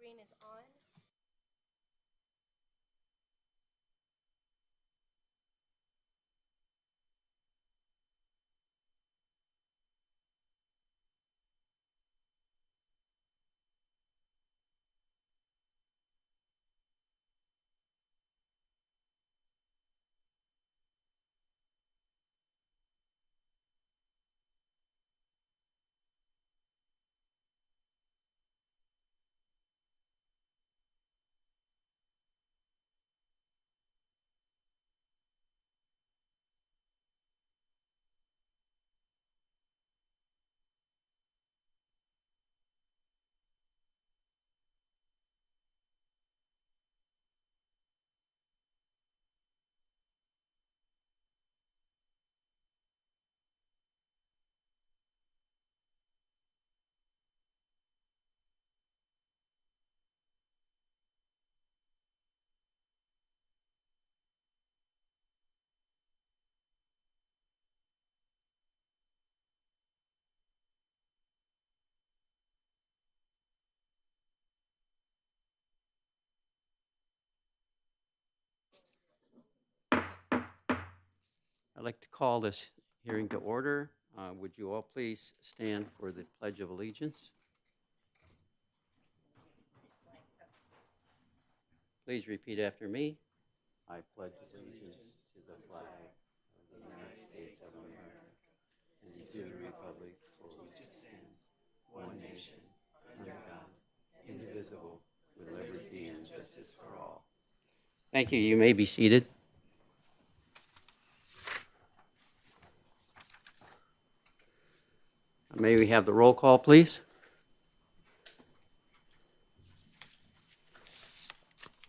screen is on. I'd like to call this hearing to order. Would you all please stand for the Pledge of Allegiance? Please repeat after me. I pledge allegiance to the flag of the United States of America and to the republic for which it stands, one nation, under God, indivisible, with liberty and justice for all. Thank you. You may be seated. May we have the roll call, please?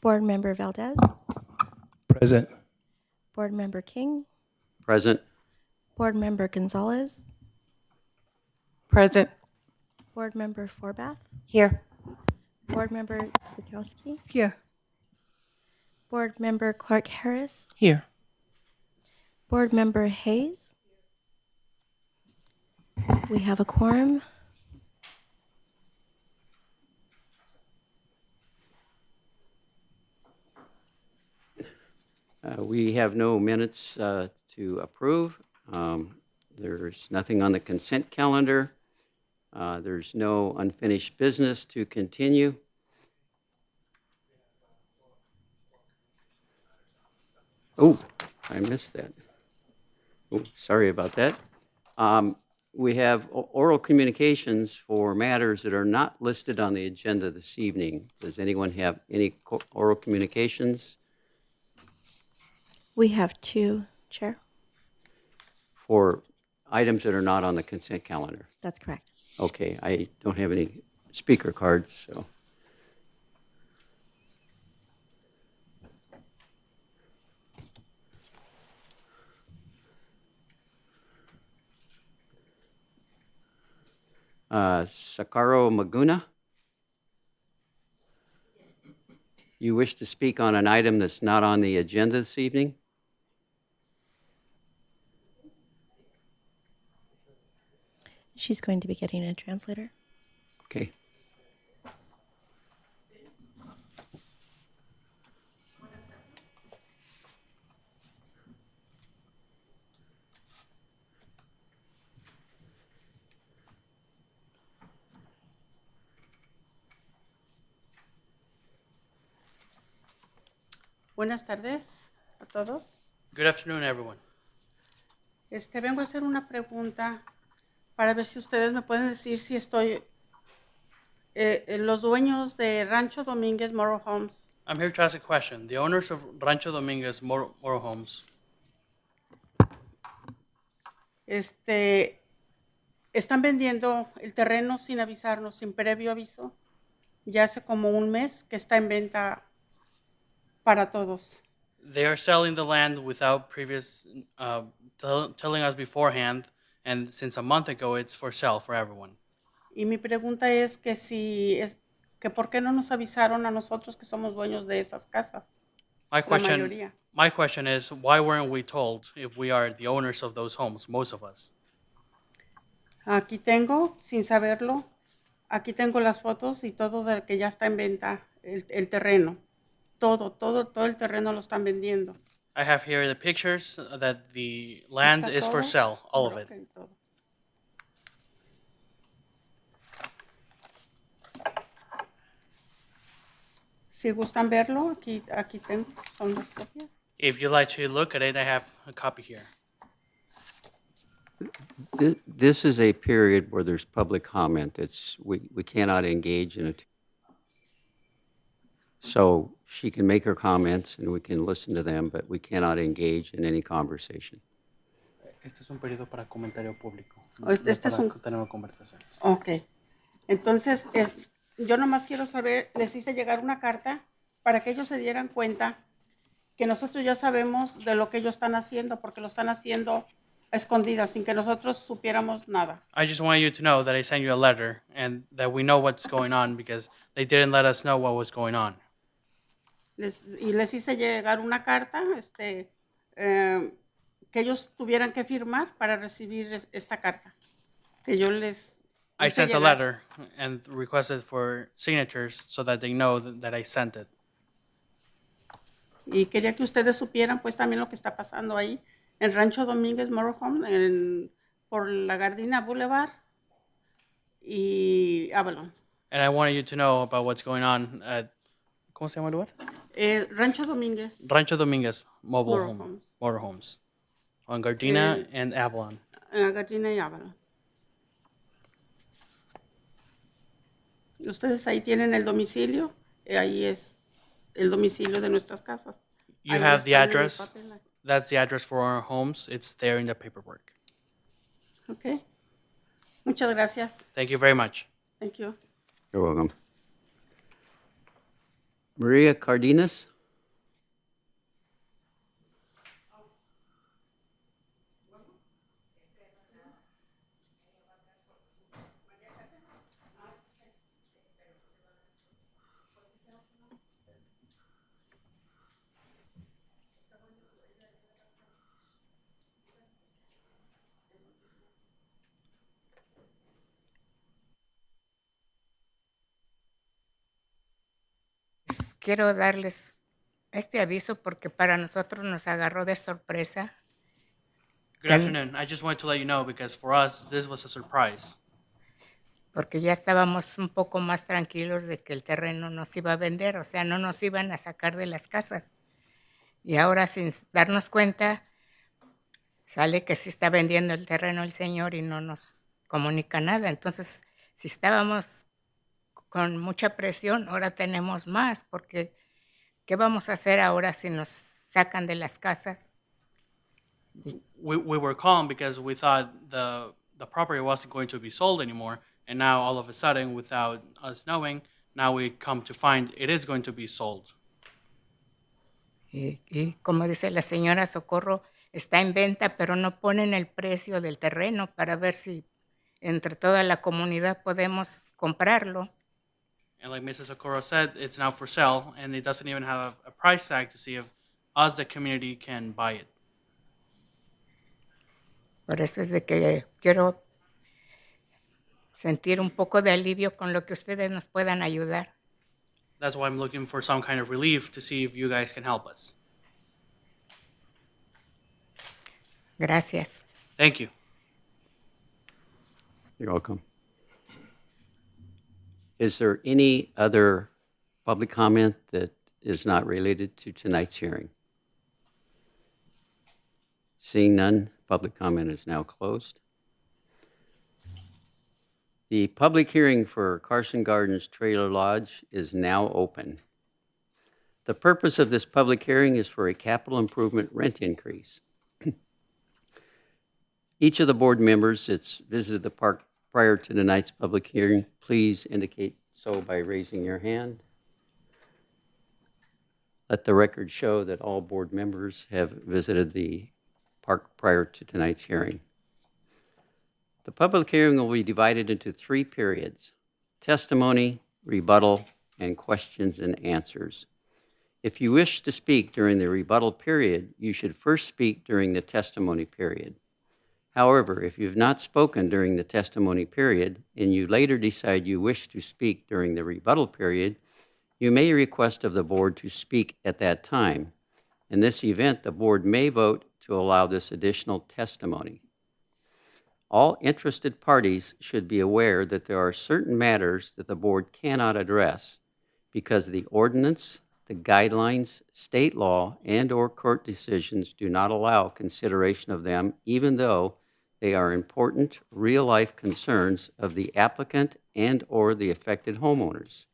Board Member Valdez, Present. Board Member King, Present. Board Member Gonzalez, Present. Board Member Forbath, Here. Board Member Zakowski, Here. Board Member Clark Harris, Here. Board Member Hayes. We have a quorum. We have no minutes to approve. There's nothing on the consent calendar. There's no unfinished business to continue. Oh, I missed that. Oh, sorry about that. We have oral communications for matters that are not listed on the agenda this evening. Does anyone have any oral communications? We have two, Chair. For items that are not on the consent calendar? That's correct. Okay, I don't have any speaker cards, so. Sakaro Maguna? You wish to speak on an item that's not on the agenda this evening? She's going to be getting a translator. Okay. Buenas tardes a todos. Good afternoon, everyone. Vengo a hacer una pregunta para ver si ustedes me pueden decir si estoy los dueños de Rancho Domínguez Mobilhomes. I'm here to ask a question. The owners of Rancho Dominguez Mobilhomes, Están vendiendo el terreno sin avisarnos, sin previo aviso. Ya hace como un mes que está en venta para todos. they are selling the land without previous telling us beforehand, and since a month ago, it's for sale for everyone. Y mi pregunta es que por qué no nos avisaron a nosotros que somos dueños de esas casas. My mayoría. question is, why weren't we told if we are the owners of those homes, most of us? Aquí tengo, sin saberlo, Aquí tengo las fotos y todo de que ya está en venta el terreno. Todo el terreno lo están vendiendo. I have here the pictures that the land Está is for todo sale, all of it. broken, todo. Si gustan verlo, aquí tengo, son las copias. If you'd like to look at it, I have a copy here. This is a period where there's public comment. We cannot engage in it. So she can make her comments and we can listen to them, but we cannot engage in any conversation. Este es un periodo para comentario público. Este es un- tener una conversación. Ok. Entonces, yo nomás quiero saber, les hice llegar una carta para que ellos se dieran cuenta que nosotros ya sabemos de lo que ellos están haciendo, porque lo están haciendo a escondidas, sin que nosotros supiéramos nada. I just want you to know that I sent you a letter and that we know what's going on because they didn't let us know what was going on. Les hice llegar una carta que ellos tuvieran que firmar para recibir esta carta. Que yo les I hice sent a llegar. letter and requested for signatures so that they know that I sent it. Y quería que ustedes supieran pues también lo que está pasando ahí en Rancho Domínguez, Mobilehome, por la Gardina Boulevard y Avalon. And I wanted you to know about what's going on at, ¿cómo se llama el lugar? Rancho Domínguez, Rancho Dominguez Mobile Motorhomes. Home, Motorhomes on Gardena and Avalon. Gardina y Avalon. Ustedes ahí tienen el domicilio, ahí es el domicilio de nuestras casas. You Ahí have the está en el address. papel. That's the address for our homes. It's there in the paperwork. Ok. Muchas gracias. Thank you very much. Thank you. You're welcome. Maria Cardenas? Quiero darles este aviso porque para nosotros nos agarró de sorpresa. Good afternoon. I just wanted to let you know because for us, this was a surprise. Porque ya estábamos un poco más tranquilos de que el terreno nos iba a vender, o sea, no nos iban a sacar de las casas. Y ahora sin darnos cuenta, sale que sí está vendiendo el terreno el señor y no nos comunica nada. Entonces, si estábamos con mucha presión, ahora tenemos más, porque ¿qué vamos a hacer ahora si nos sacan de las casas? We were calm because we thought the property wasn't going to be sold anymore. And now all of a sudden, without us knowing, now we come to find it is going to be sold. Y como dice la señora Socorro, está en venta, pero no ponen el precio del terreno para ver si entre toda la comunidad podemos comprarlo. And like Mrs. Okoro said, it's now for sale, and it doesn't even have a price tag to see if us, the community, can buy it. Por eso es de que quiero sentir un poco de alivio con lo que ustedes nos puedan ayudar. That's why I'm looking for some kind of relief to see if you guys can help us. Gracias. Thank you. You're welcome. Is there any other public comment that is not related to tonight's hearing? Seeing none, public comment is now closed. The public hearing for Carson Gardens Trailer Lodge is now open. The purpose of this public hearing is for a capital improvement rent increase. Each of the board members that's visited the park prior to tonight's public hearing, please indicate so by raising your hand. Let the record show that all board members have visited the park prior to tonight's hearing. The public hearing will be divided into 3 periods: testimony, rebuttal, and questions and answers. If you wish to speak during the rebuttal period, you should first speak during the testimony period. However, if you have not spoken during the testimony period and you later decide you wish to speak during the rebuttal period, you may request of the board to speak at that time. In this event, the board may vote to allow this additional testimony. All interested parties should be aware that there are certain matters that the board cannot address because the ordinance, the guidelines, state law, and/or court decisions do not allow consideration of them, even though they are important real-life concerns of the applicant and/or the affected homeowners.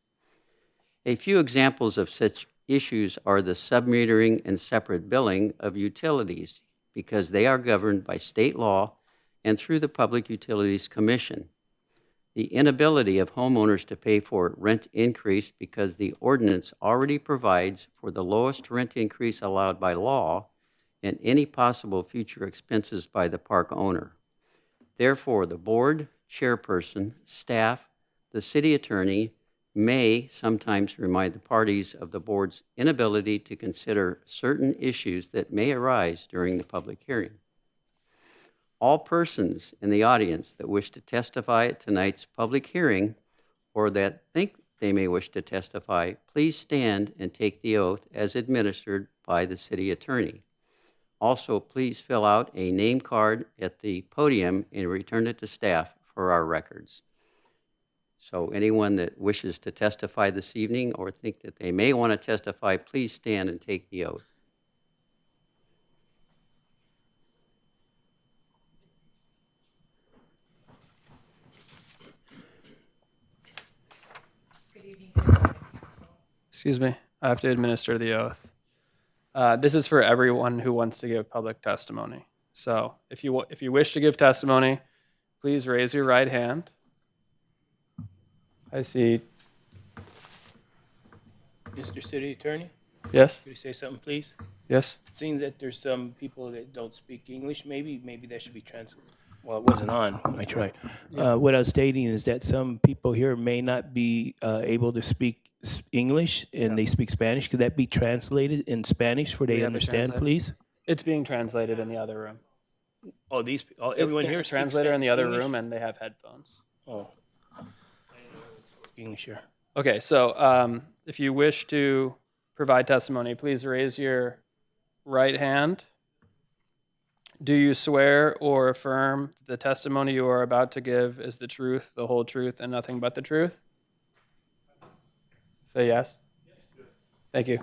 A few examples of such issues are the submetering and separate billing of utilities because they are governed by state law and through the Public Utilities Commission. The inability of homeowners to pay for rent increase because the ordinance already provides for the lowest rent increase allowed by law and any possible future expenses by the park owner. Therefore, the board, chairperson, staff, the city attorney may sometimes remind the parties of the board's inability to consider certain issues that may arise during the public hearing. All persons in the audience that wish to testify at tonight's public hearing or that think they may wish to testify, please stand and take the oath as administered by the city attorney. Also, please fill out a name card at the podium and return it to staff for our records. So anyone that wishes to testify this evening or think that they may want to testify, please stand and take the oath. Excuse me, I have to administer the oath. This is for everyone who wants to give public testimony. So if you wish to give testimony, please raise your right hand. I see. Mr. City Attorney, Yes? could you say something, please? Yes? Seeing that there's some people that don't speak English, maybe that should be translated. Well, it wasn't on when I tried. What I was stating is that some people here may not be able to speak English and they speak Spanish. Could that be translated in Spanish for we they have it understand, translated? please? It's being translated in the other room. Oh, everyone There's here a speaks translator in the other English? room, and they have headphones. Oh, English here. Okay, so if you wish to provide testimony, please raise your right hand. Do you swear or affirm the testimony you are about to give is the truth, the whole truth, and nothing but the truth? Say yes. Thank you.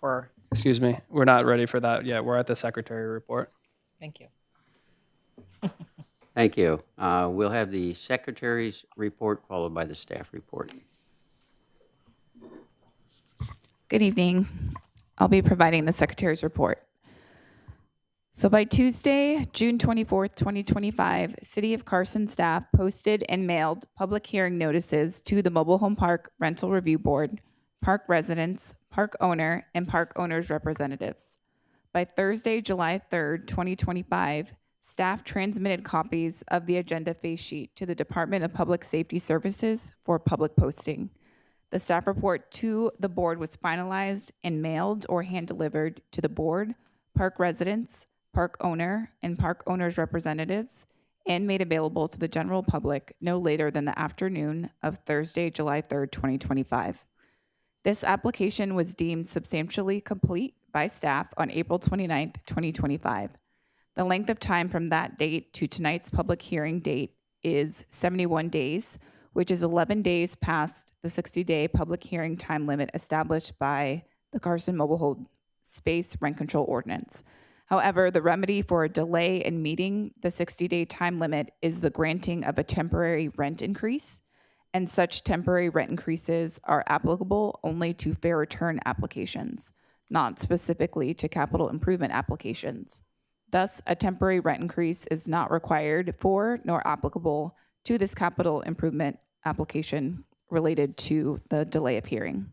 Or, excuse me, we're not ready for that yet. We're at the secretary report. Thank you. Thank you. We'll have the secretary's report followed by the staff report. Good evening. I'll be providing the Secretary's report. So by Tuesday, June 24th, 2025, City of Carson staff posted and mailed public hearing notices to the Mobile Home Park Rental Review Board, park residents, park owner, and park owners' representatives. By Thursday, July 3rd, 2025, staff transmitted copies of the agenda face sheet to the Department of Public Safety Services for public posting. The staff report to the board was finalized and mailed or hand-delivered to the board, park residents, park owner, and park owners' representatives, and made available to the general public no later than the afternoon of Thursday, July 3rd, 2025. This application was deemed substantially complete by staff on April 29th, 2025. The length of time from that date to tonight's public hearing date is 71 days, which is 11 days past the 60-day public hearing time limit established by the Carson Mobile Home Space Rent Control Ordinance. However, the remedy for a delay in meeting the 60-day time limit is the granting of a temporary rent increase, and such temporary rent increases are applicable only to fair return applications, not specifically to capital improvement applications. Thus, a temporary rent increase is not required for nor applicable to this capital improvement application related to the delay of hearing.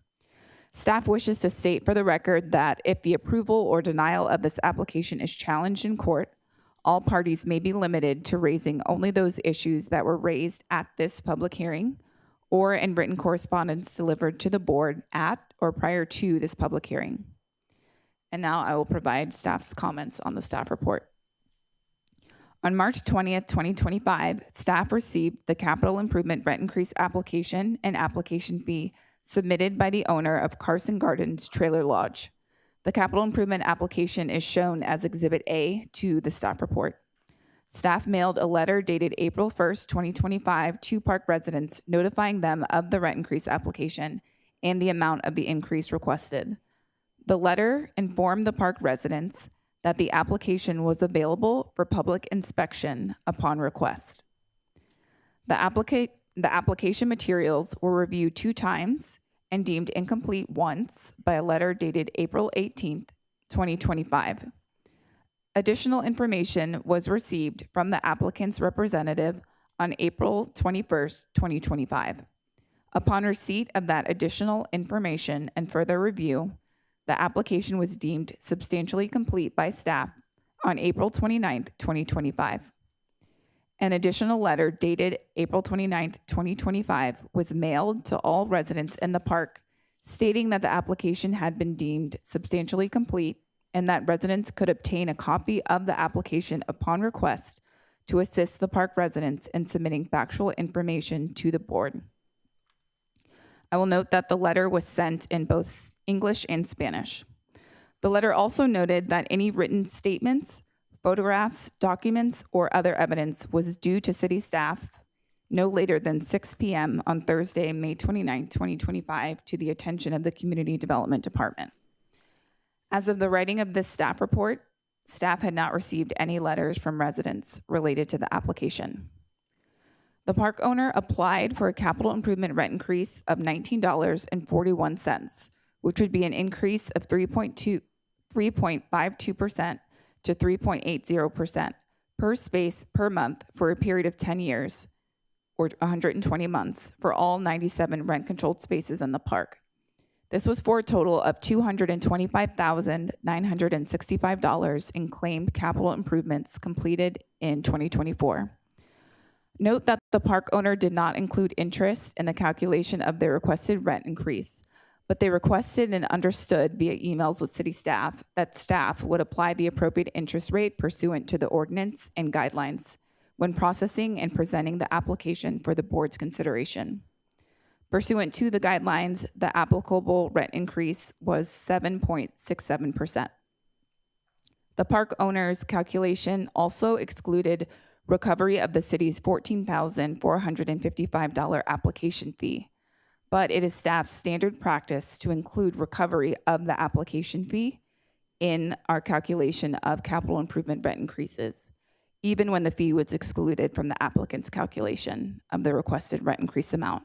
Staff wishes to state for the record that if the approval or denial of this application is challenged in court, all parties may be limited to raising only those issues that were raised at this public hearing or in written correspondence delivered to the board at or prior to this public hearing. And now I will provide staff's comments on the staff report. On March 20th, 2025, staff received the capital improvement rent increase application and application fee submitted by the owner of Carson Gardens Trailer Lodge. The capital improvement application is shown as Exhibit A to the staff report. Staff mailed a letter dated April 1st, 2025 to park residents notifying them of the rent increase application and the amount of the increase requested. The letter informed the park residents that the application was available for public inspection upon request. The application materials were reviewed 2 times and deemed incomplete once by a letter dated April 18th, 2025. Additional information was received from the applicant's representative on April 21st, 2025. Upon receipt of that additional information and further review, the application was deemed substantially complete by staff on April 29th, 2025. An additional letter dated April 29th, 2025 was mailed to all residents in the park stating that the application had been deemed substantially complete and that residents could obtain a copy of the application upon request to assist the park residents in submitting factual information to the board. I will note that the letter was sent in both English and Spanish. The letter also noted that any written statements, photographs, documents, or other evidence was due to city staff no later than 6 p.m. on Thursday, May 29, 2025, to the attention of the Community Development Department. As of the writing of this staff report, staff had not received any letters from residents related to the application. The park owner applied for a capital improvement rent increase of $19.41, which would be an increase of 3.52% to 3.80% per space per month for a period of 10 years, or 120 months, for all 97 rent-controlled spaces in the park. This was for a total of $225,965 in claimed capital improvements completed in 2024. Note that the park owner did not include interest in the calculation of their requested rent increase, but they requested and understood via emails with city staff that staff would apply the appropriate interest rate pursuant to the ordinance and guidelines when processing and presenting the application for the board's consideration. Pursuant to the guidelines, the applicable rent increase was 7.67%. The park owner's calculation also excluded recovery of the city's $14,455 application fee, but it is staff's standard practice to include recovery of the application fee in our calculation of capital improvement rent increases, even when the fee was excluded from the applicant's calculation of the requested rent increase amount.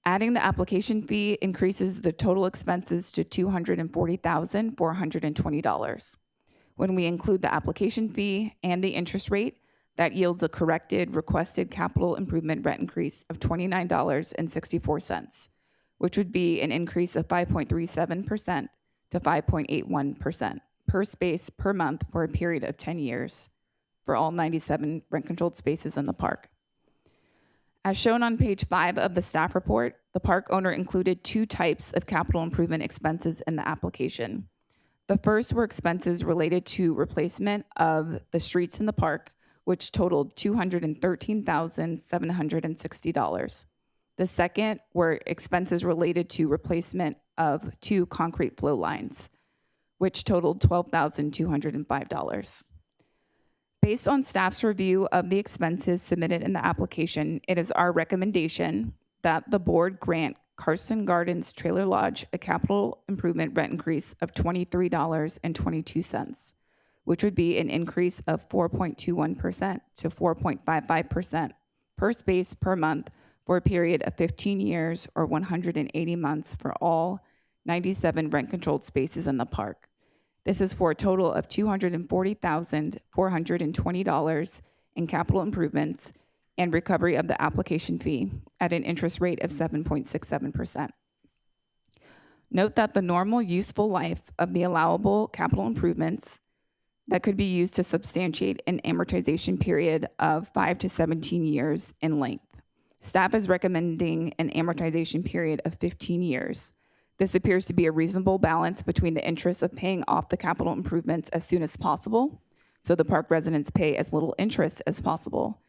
Adding the application fee increases the total expenses to $240,420. When we include the application fee and the interest rate, that yields a corrected requested capital improvement rent increase of $29.64, which would be an increase of 5.37% to 5.81% per space per month for a period of 10 years for all 97 rent-controlled spaces in the park. As shown on page 5 of the staff report, the park owner included 2 types of capital improvement expenses in the application. The first were expenses related to replacement of the streets in the park, which totaled $213,760. The second were expenses related to replacement of 2 concrete flow lines, which totaled $12,205. Based on staff's review of the expenses submitted in the application, it is our recommendation that the board grant Carson Gardens Trailer Lodge a capital improvement rent increase of $23.22, which would be an increase of 4.21% to 4.55% per space per month for a period of 15 years or 180 months for all 97 rent-controlled spaces in the park. This is for a total of $240,420 in capital improvements and recovery of the application fee at an interest rate of 7.67%. Note that the normal useful life of the allowable capital improvements that could be used to substantiate an amortization period of 5 to 17 years in length. Staff is recommending an amortization period of 15 years. This appears to be a reasonable balance between the interests of paying off the capital improvements as soon as possible, so the park residents pay as little interest as possible,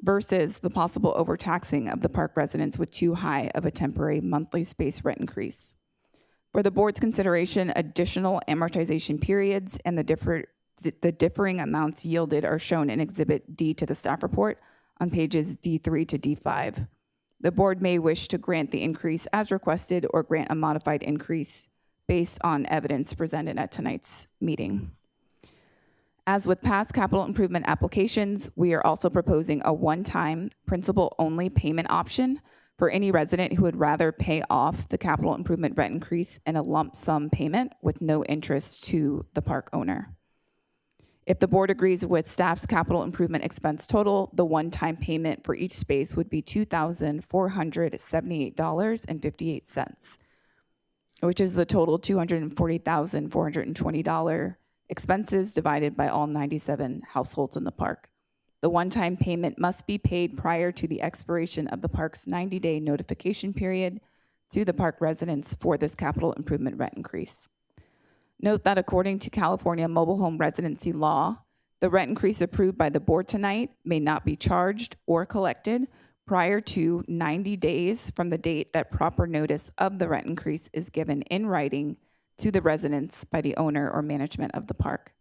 versus the possible overtaxing of the park residents with too high of a temporary monthly space rent increase. For the board's consideration, additional amortization periods and the differing amounts yielded are shown in Exhibit D to the staff report on pages D3 to D5. The board may wish to grant the increase as requested or grant a modified increase based on evidence presented at tonight's meeting. As with past capital improvement applications, we are also proposing a one-time principal-only payment option for any resident who would rather pay off the capital improvement rent increase in a lump sum payment with no interest to the park owner. If the board agrees with staff's capital improvement expense total, the one-time payment for each space would be $2,478.58, which is the total $240,420 expenses divided by all 97 households in the park. The one-time payment must be paid prior to the expiration of the park's 90-day notification period to the park residents for this capital improvement rent increase. Note that according to California mobile home residency law, the rent increase approved by the board tonight may not be charged or collected prior to 90 days from the date that proper notice of the rent increase is given in writing to the residents by the owner or management of the park.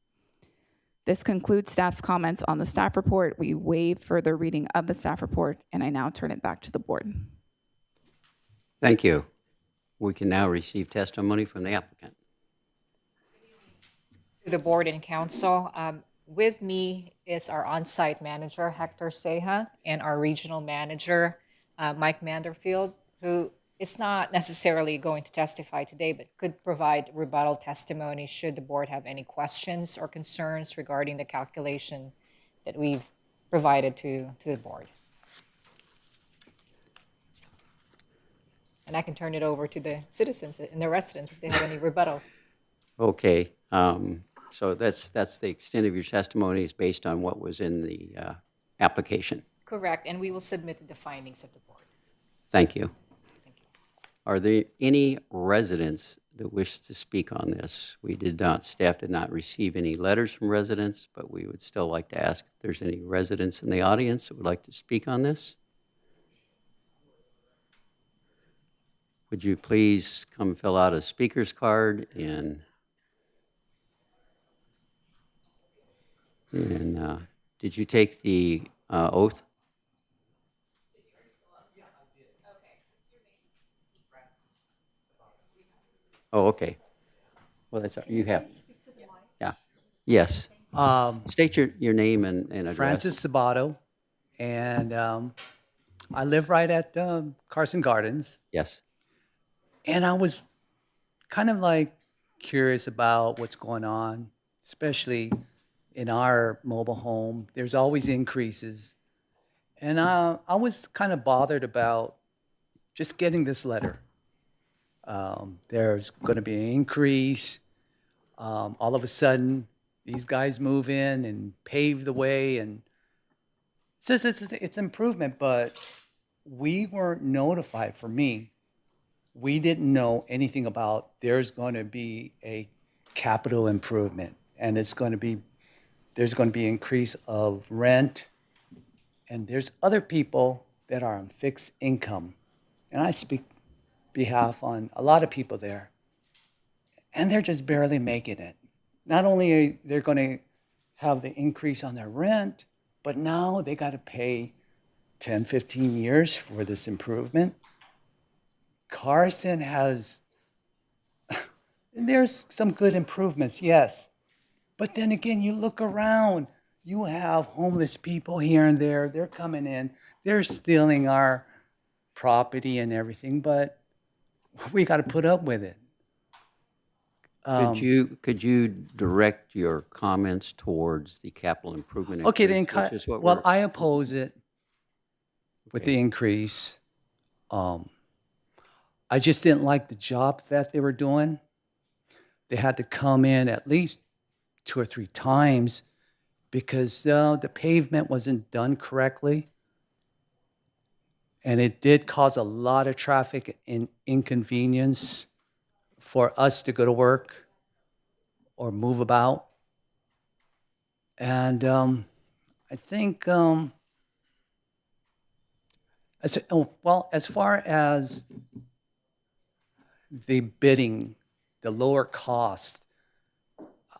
This concludes staff's comments on the staff report. We waive further reading of the staff report, and I now turn it back to the board. Thank you. We can now receive testimony from the applicant. To the board and council. With me is our on-site manager, Hector Ceja, and our regional manager, Mike Manderfield, who is not necessarily going to testify today, but could provide rebuttal testimony should the board have any questions or concerns regarding the calculation that we've provided to the board. And I can turn it over to the citizens and the residents if they have any rebuttal. Okay. So that's the extent of your testimony is based on what was in the application. Correct, and we will submit the findings of the board. Thank you. Thank you. Are there any residents that wish to speak on this? Staff did not receive any letters from residents, but we would still like to ask if there's any residents in the audience that would like to speak on this. Would you please come fill out a speaker's card and did you take the oath? Oh, okay. Well, that's you have. Yeah. Yes. State your name and address. Francis Sabato, and I live right at Carson Gardens. Yes. And I was kind of like curious about what's going on, especially in our mobile home. There's always increases. And I was kind of bothered about just getting this letter. There's going to be an increase. All of a sudden, these guys move in and pave the way, and it says it's improvement, but we weren't notified. For me, we didn't know anything about there's going to be a capital improvement, and there's going to be increase of rent, and there's other people that are on fixed income, and I speak behalf on a lot of people there, and they're just barely making it. Not only are they going to have the increase on their rent, but now they got to pay 10, 15 years for this improvement. Carson has, there's some good improvements, yes. But then again, you look around, you have homeless people here and there. They're coming in, they're stealing our property and everything, but we got to put up with it. Could you direct your comments towards the capital improvement? Okay, then, increase, well, I oppose it with the increase. I just didn't like the job that they were doing. They had to come in at least 2 or 3 times because the pavement wasn't done correctly. And it did cause a lot of traffic and inconvenience for us to go to work or move about. And I think, as far as the bidding, the lower cost,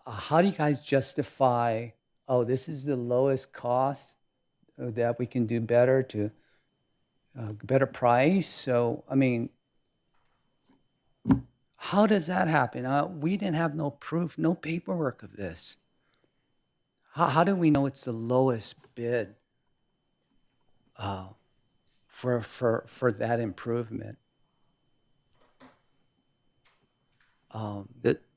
how do you guys justify, oh, this is the lowest cost that we can do better to better price? So, I mean, how does that happen? We didn't have no proof, no paperwork of this. How do we know it's the lowest bid for that improvement?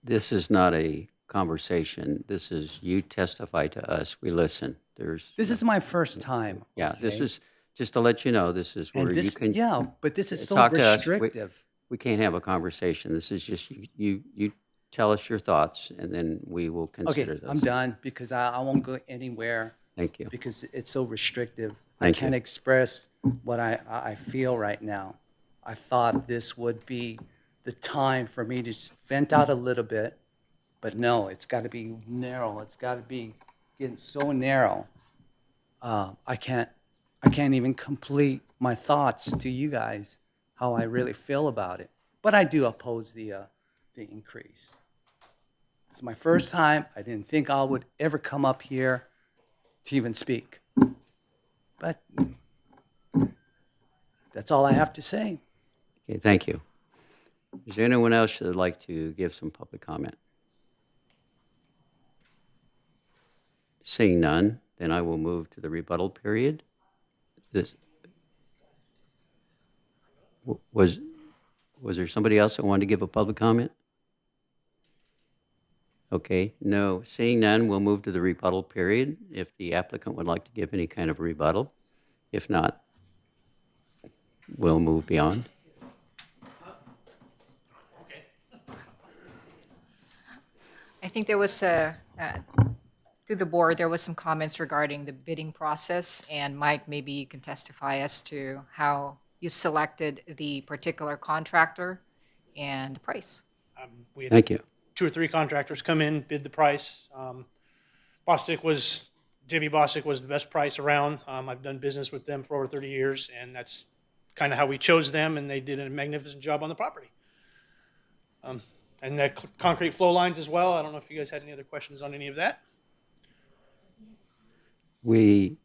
This is not a conversation. This is you testify to us. We listen. This is my first time. Yeah, this okay? is, just to let you know, this is where And you this, can yeah, but this is so talk to us. restrictive. We can't have a conversation. This is just, you tell us your thoughts, and then we will Okay, consider those. I'm done because I won't go anywhere Thank you. because it's so restrictive. Thank I can't you. express what I feel right now. I thought this would be the time for me to just vent out a little bit, but no, it's got to be narrow. It's got to be getting so narrow. I can't even complete my thoughts to you guys how I really feel about it. But I do oppose the increase. It's my first time. I didn't think I would ever come up here to even speak. But that's all I have to say. Okay, thank you. Is there anyone else that would like to give some public comment? Seeing none, then I will move to the rebuttal period. This was there somebody else that wanted to give a public comment? Okay, no. Seeing none, we'll move to the rebuttal period if the applicant would like to give any kind of rebuttal. If not, we'll move beyond. I think there was through the board, there was some comments regarding the bidding process, and Mike, maybe you can testify as to how you selected the particular contractor and the price. We had Thank you. 2 or 3 contractors come in, bid the price. J.B. Bostic was the best price around. I've done business with them for over 30 years, and that's kind of how we chose them, and they did a magnificent job on the property. And the concrete flow lines as well. I don't know if you guys had any other questions on any of that. We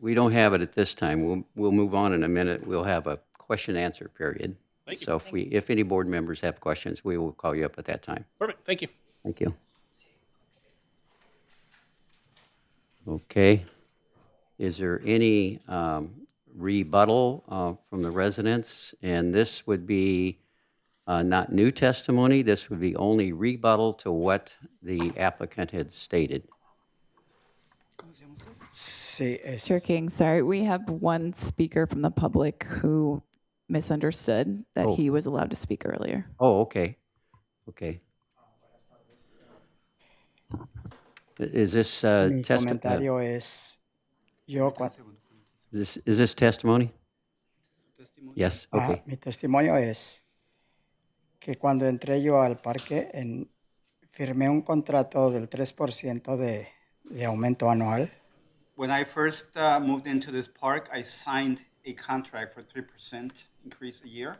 don't have it at this time. We'll move on in a minute. We'll have a question and answer period. Thank you. So if any board members have questions, we will call you up at that time. Perfect, thank you. Thank you. Okay. Is there any rebuttal from the residents? And this would be not new testimony. This would be only rebuttal to what the applicant had stated. Chair King, sorry, we have one speaker from the public who misunderstood that he was allowed to speak earlier. Oh, okay. Okay. Is this Mi comentario es, is this testimony? Yes, okay. mi testimonio es que cuando entré yo al parque, firmé un contrato del 3% de aumento anual. When I first moved into this park, I signed a contract for 3% increase a year.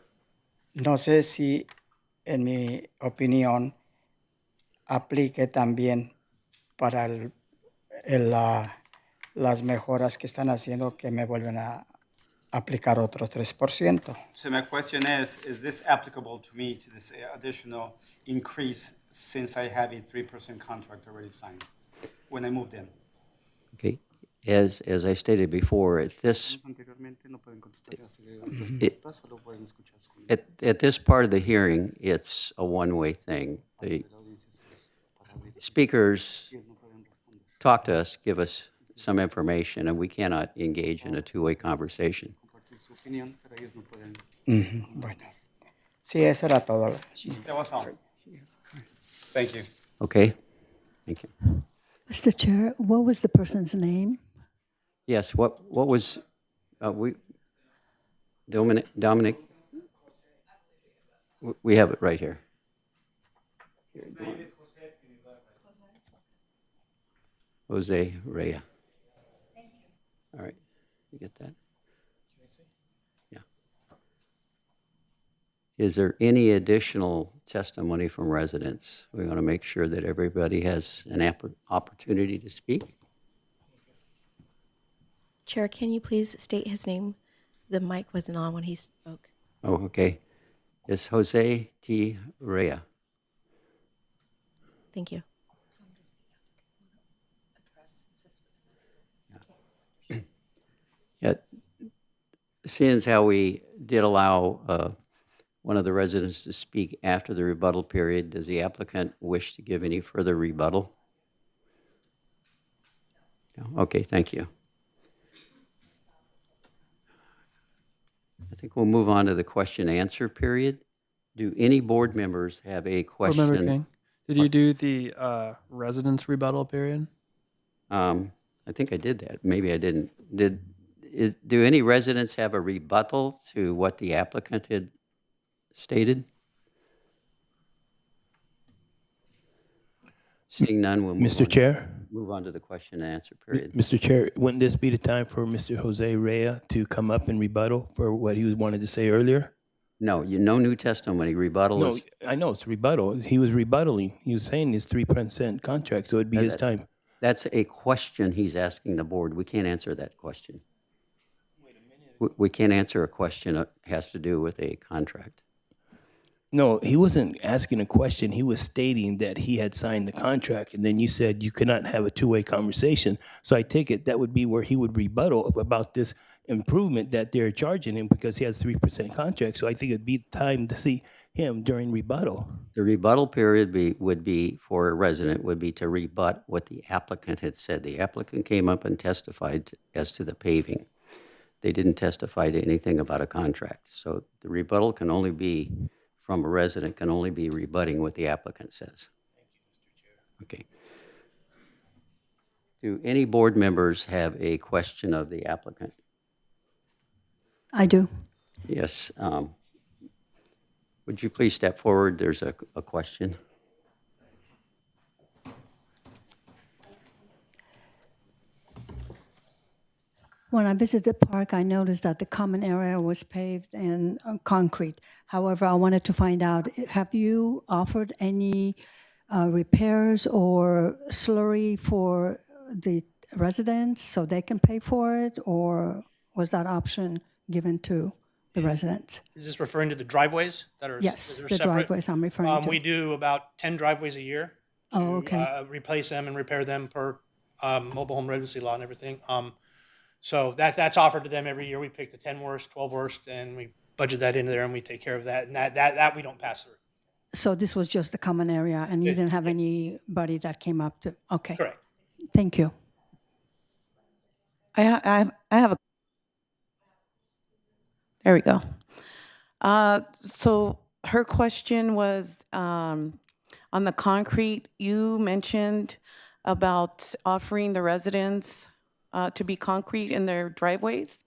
No sé si, en mi opinión, aplique también para las mejoras que están haciendo que me vuelven a aplicar otro 3%. So my question is this applicable to me, to this additional increase, since I have a 3% contract already signed when I moved in? Okay. As I stated before, at this part of the hearing, it's a one-way thing. The speakers talk to us, give us some information, and we cannot engage in a two-way conversation. Bueno, sí, eso era todo. That was all. Thank you. Okay? Thank you. Mr. Chair, what was the person's name? Yes, what was, Dominic? We have it right here. Jose Rea. All right, you get that? Yeah. Is there any additional testimony from residents? We want to make sure that everybody has an opportunity to speak. Chair, can you please state his name? The mic wasn't on when he spoke. Oh, okay. It's Jose T. Rea. Thank you. Yeah. Seeing as how we did allow one of the residents to speak after the rebuttal period, does the applicant wish to give any further rebuttal? No? Okay, thank you. I think we'll move on to the question and answer period. Do any board members have a Board question? Member King, did you do the residence rebuttal period? I think I did that. Maybe I didn't. Do any residents have a rebuttal to what the applicant had stated? Seeing none, we'll Mr. Chair? move on to the question and answer period. Mr. Chair, wouldn't this be the time for Mr. Jose Rea to come up and rebuttal for what he wanted to say earlier? No, no new testimony. Rebuttal No, is. I know it's rebuttal. He was rebuttaling. He was saying his 3% contract, so it'd be his time. That's a question he's asking the board. We can't answer that question. We can't answer a question that has to do with a contract. No, he wasn't asking a question. He was stating that he had signed the contract, and then you said you could not have a two-way conversation. So I take it that would be where he would rebuttal about this improvement that they're charging him because he has 3% contract. So I think it'd be time to see him during rebuttal. The rebuttal period would be for a resident would be to rebut what the applicant had said. The applicant came up and testified as to the paving. They didn't testify to anything about a contract. So the rebuttal can only be from a resident, can only be rebutting what the applicant says. Thank you, Mr. Chair. Okay. Do any board members have a question of the applicant? I do. Yes. Would you please step forward? There's a question. When I visited the park, I noticed that the common area was paved and concrete. However, I wanted to find out, have you offered any repairs or slurry for the residents so they can pay for it, or was that option given to the residents? Is this referring to the driveways that are Yes, that are the separate? driveways I'm referring to. We do about 10 driveways a year to Oh, okay. replace them and repair them per mobile home residency law and everything. So that's offered to them every year. We pick the 10 worst, 12 worst, and we budget that into there, and we take care of that. And that we don't pass through. So this was just the common area, and you didn't have anybody that came up to, okay. Correct. Thank you. I have a. There we go. So her question was on the concrete. You mentioned about offering the residents to be concrete in their driveways.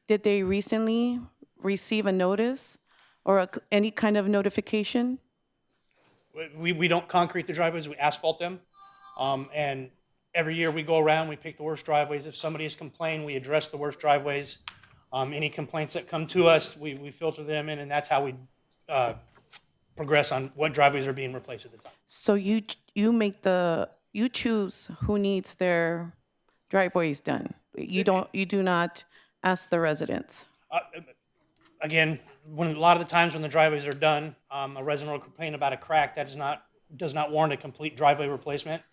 Did they recently receive a notice or any kind of notification? We don't concrete the driveways, we asphalt them. And every year we go around, we pick the worst driveways. If somebody has complained, we address the worst driveways. Any complaints that come to us, we filter them in, and that's how we progress on what driveways are being replaced at the time. So you choose who needs their driveways done. You do not ask the residents. Again, a lot of the times when the driveways are done, a resident will complain about a crack that does not warrant a complete driveway replacement.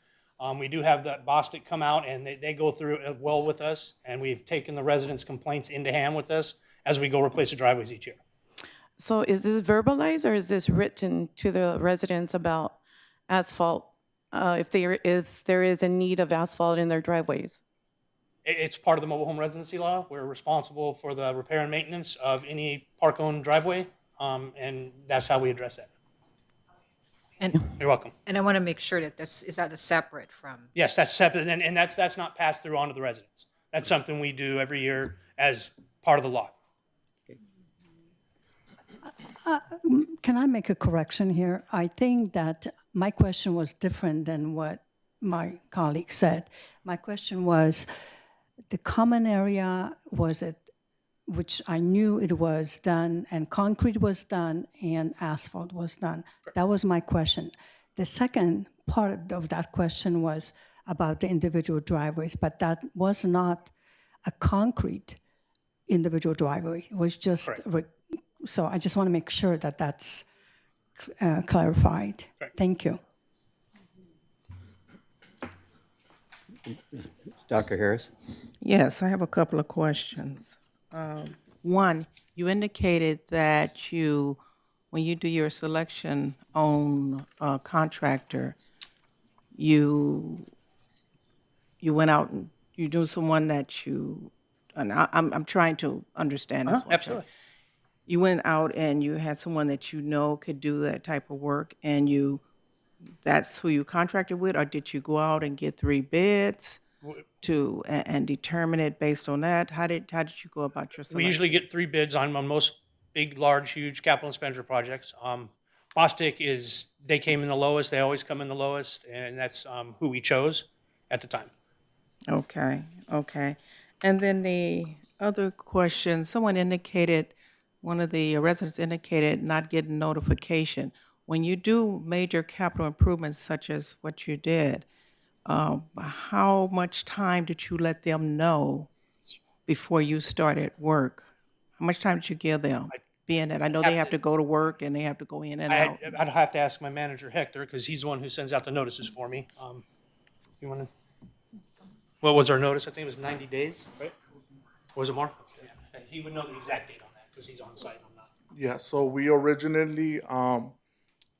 We do have the Bostic come out, and they go through it well with us, and we've taken the residents' complaints into hand with us as we go replace the driveways each year. So is this verbalized or is this written to the residents about asphalt, if there is a need of asphalt in their driveways? It's part of the mobile home residency law. We're responsible for the repair and maintenance of any park-owned driveway, and that's how we address that. And You're welcome. And I want to make sure that is that separate from. Yes, that's separate, and that's not passed through onto the residents. That's something we do every year as part of the law. Can I make a correction here? I think that my question was different than what my colleague said. My question was, the common area, was it, which I knew it was done, and concrete was done, and asphalt was done. That was my question. The second part of that question was about the individual driveways, but that was not a concrete individual driveway. It was just, so I just want to make sure that that's clarified. Thank you. Dr. Harris? Yes, I have a couple of questions. One, you indicated that when you do your selection on a contractor, you went out and you knew someone that you, and I'm trying to understand this one. Absolutely. You went out and you had someone that you know could do that type of work, and that's who you contracted with, or did you go out and get 3 bids and determine it based on that? How did you go about your selection? We usually get 3 bids on most big, large, huge capital expenditure projects. Bostic they came in the lowest. They always come in the lowest, and that's who we chose at the time. Okay. And then the other question, one of the residents indicated not getting notification. When you do major capital improvements such as what you did, how much time did you let them know before you started work? How much time did you give them? Being that I know they have to go to work and they have to go in and out. I'd have to ask my manager, Hector, because he's the one who sends out the notices for me. You want to? What was our notice? I think it was 90 days, right? Or was it more? Yeah. He would know the exact date on that because he's on site. I'm not. Yeah, so we originally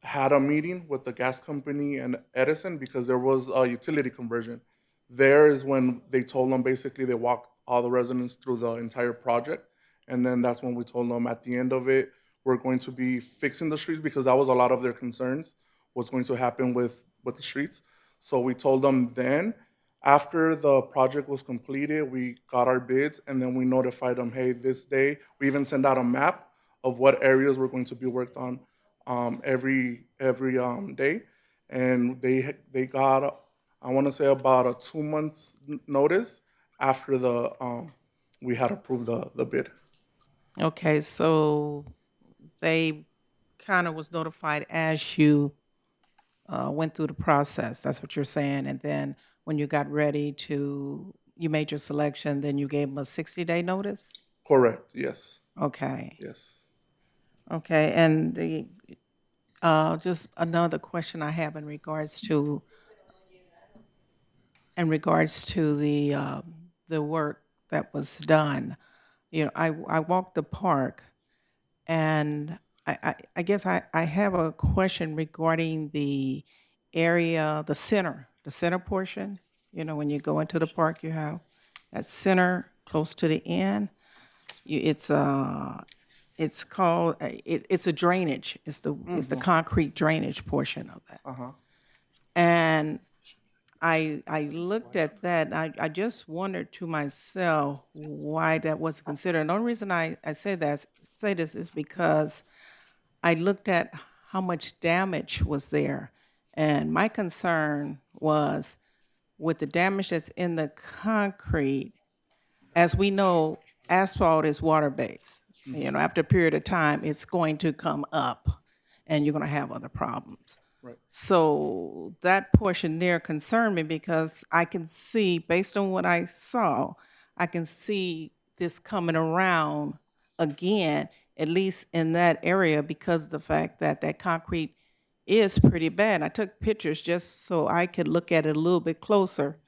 had a meeting with the gas company and Edison because there was a utility conversion. There is when they told them, basically they walked all the residents through the entire project. And then that's when we told them at the end of it, we're going to be fixing the streets because that was a lot of their concerns, what's going to happen with the streets. So we told them then. After the project was completed, we got our bids, and then we notified them, hey, this day, we even sent out a map of what areas were going to be worked on every day. And they got, I want to say, about a 2 months notice after we had approved the bid. Okay, so they kind of was notified as you went through the process. That's what you're saying. And then when you got ready you made your selection, then you gave them a 60-day notice? Correct, yes. Okay. Yes. Okay, and just another question I have in regards to the work that was done. I walked the park, and I guess I have a question regarding the area, the center portion. When you go into the park, you have that center close to the end. It's called it's a drainage. It's the concrete drainage portion of that. And I looked at that. And I just wondered to myself why that wasn't considered. And the only reason I say this is because I looked at how much damage was there, and my concern was with the damage that's in the concrete. As we know, asphalt is water-based. After a period of time, it's going to come up, and you're going to have other problems. Right. So that portion there concerned me because I can see, based on what I saw, I can see this coming around again, at least in that area, because of the fact that that concrete is pretty bad. I took pictures just so I could look at it a little bit closer.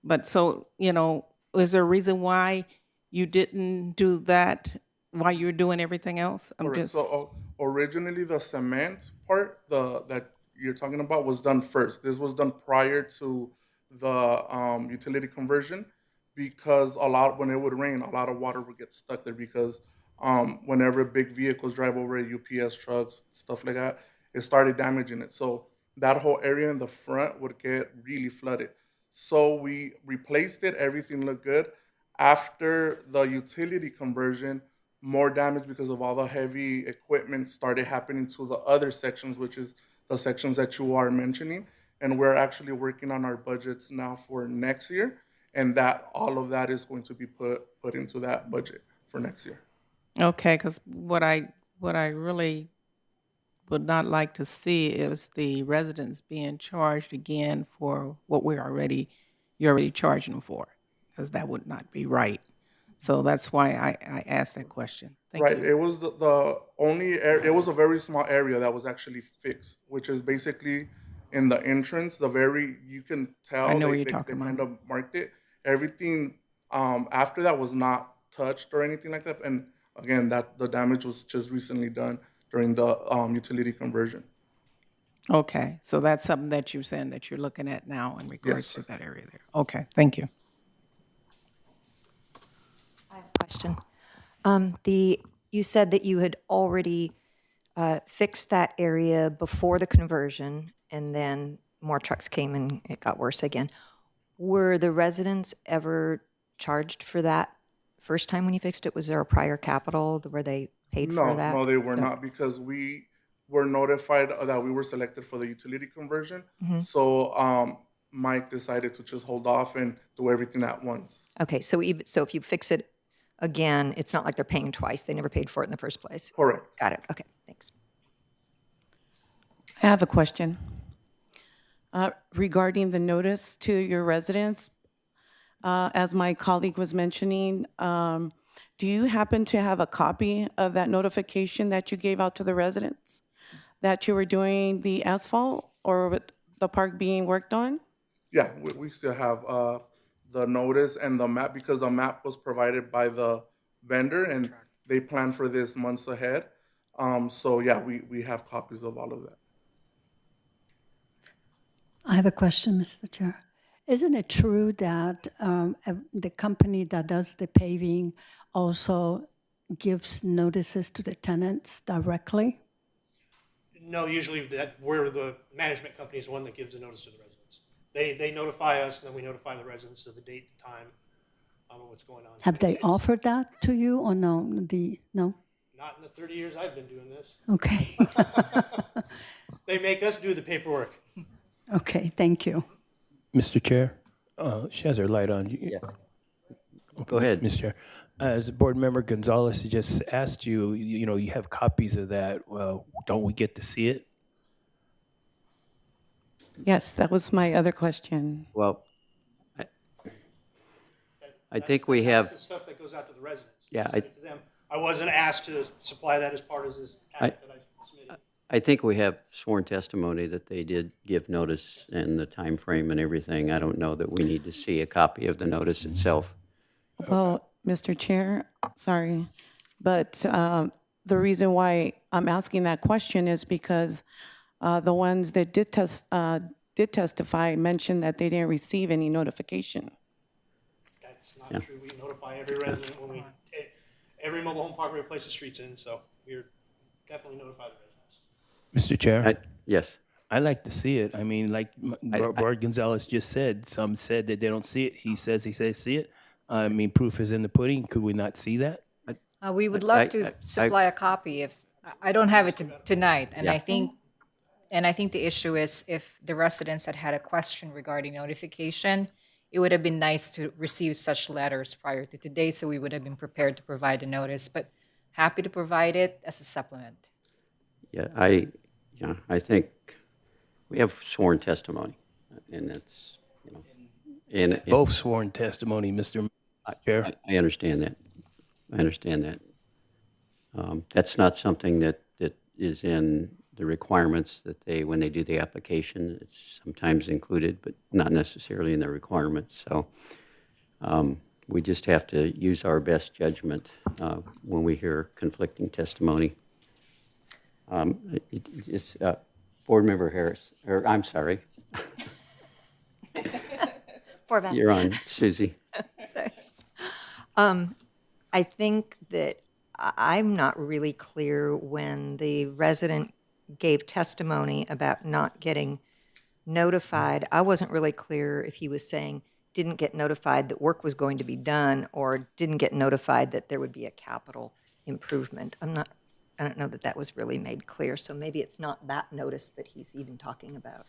But so, is there a reason why you didn't do that while you were doing everything else? So originally the cement part that you're talking about was done first. This was done prior to the utility conversion because when it would rain, a lot of water would get stuck there because whenever big vehicles drive over it, UPS trucks, stuff like that, it started damaging it. So that whole area in the front would get really flooded. So we replaced it. Everything looked good. After the utility conversion, more damage because of all the heavy equipment started happening to the other sections, which is the sections that you are mentioning. And we're actually working on our budgets now for next year, and that all of that is going to be put into that budget for next year. Okay, because what I really would not like to see is the residents being charged again for what you're already charging them for, because that would not be right. So that's why I asked that question. Thank Right. you. It was the only it was a very small area that was actually fixed, which is basically in the entrance. You can tell I know where they, you're they, talking they about. kind of marked it. Everything after that was not touched or anything like that. And again, that the damage was just recently done during the utility conversion. Okay, so that's something that you're saying that you're looking at now in regards Yes. to that area there. Okay, thank you. I have a question. You said that you had already fixed that area before the conversion, and then more trucks came and it got worse again. Were the residents ever charged for that first time when you fixed it? Was there a prior capital where they paid for that? No, they were So- not, because we were notified that we were selected for the utility conversion. Mhm. So Mike decided to just hold off and do everything at once. Okay, so if you fix it again, it's not like they're paying twice. They never paid for it in the first place. Correct. Got it. Okay, thanks. I have a question. Regarding the notice to your residents, as my colleague was mentioning, do you happen to have a copy of that notification that you gave out to the residents that you were doing the asphalt or with the park being worked on? Yeah, we still have the notice and the map, because the map was provided by the vendor and they planned for this months ahead. So yeah, we have copies of all of that. I have a question, Mr. Chair. Isn't it true that the company that does the paving also gives notices to the tenants directly? No, usually we're the management company is the one that gives the notice to the residents. They notify us, and then we notify the residents of the date, the time, of what's going on. Have they It's offered that to you or no? No? Not in the 30 years I've been doing this. Okay. They make us do the paperwork. Okay, thank you. Mr. Chair, she has her light on. Yeah. Go ahead. Mr. Chair. As Board Member Gonzalez just asked you, you have copies of that. Well, don't we get to see it? Yes, that was my other question. Well, I think we have. That's the stuff that goes out to the residents. Yeah, We send it to them. I wasn't asked to supply that as part of this packet that I submitted. I think we have sworn testimony that they did give notice and the time frame and everything. I don't know that we need to see a copy of the notice itself. Well, Mr. Chair, sorry, but the reason why I'm asking that question is because the ones that did testify mentioned that they didn't receive any notification. That's not true. We notify every resident when every mobile home park we replace the streets in, so we're definitely notify the residents. Mr. Chair? Yes. I like to see it. I mean, like Board Gonzalez just said, some said that they don't see it. He says see it. I mean, proof is in the pudding. Could we not see that? We would love to supply a copy. If I don't have it tonight, and Yeah. I think the issue is if the residents had a question regarding notification, it would have been nice to receive such letters prior to today, so we would have been prepared to provide a notice. But happy to provide it as a supplement. Yeah, I think we have sworn testimony, and it's, and Both sworn testimony, Mr. Chair. I understand that. I understand that. That's not something that is in the requirements that when they do the application. It's sometimes included, but not necessarily in the requirements. So we just have to use our best judgment when we hear conflicting testimony. It's Board Member Harris, or I'm sorry. You're on, Susie. Sorry. I think that I'm not really clear when the resident gave testimony about not getting notified. I wasn't really clear if he was saying didn't get notified that work was going to be done or didn't get notified that there would be a capital improvement. I don't know that that was really made clear, so maybe it's not that notice that he's even talking about.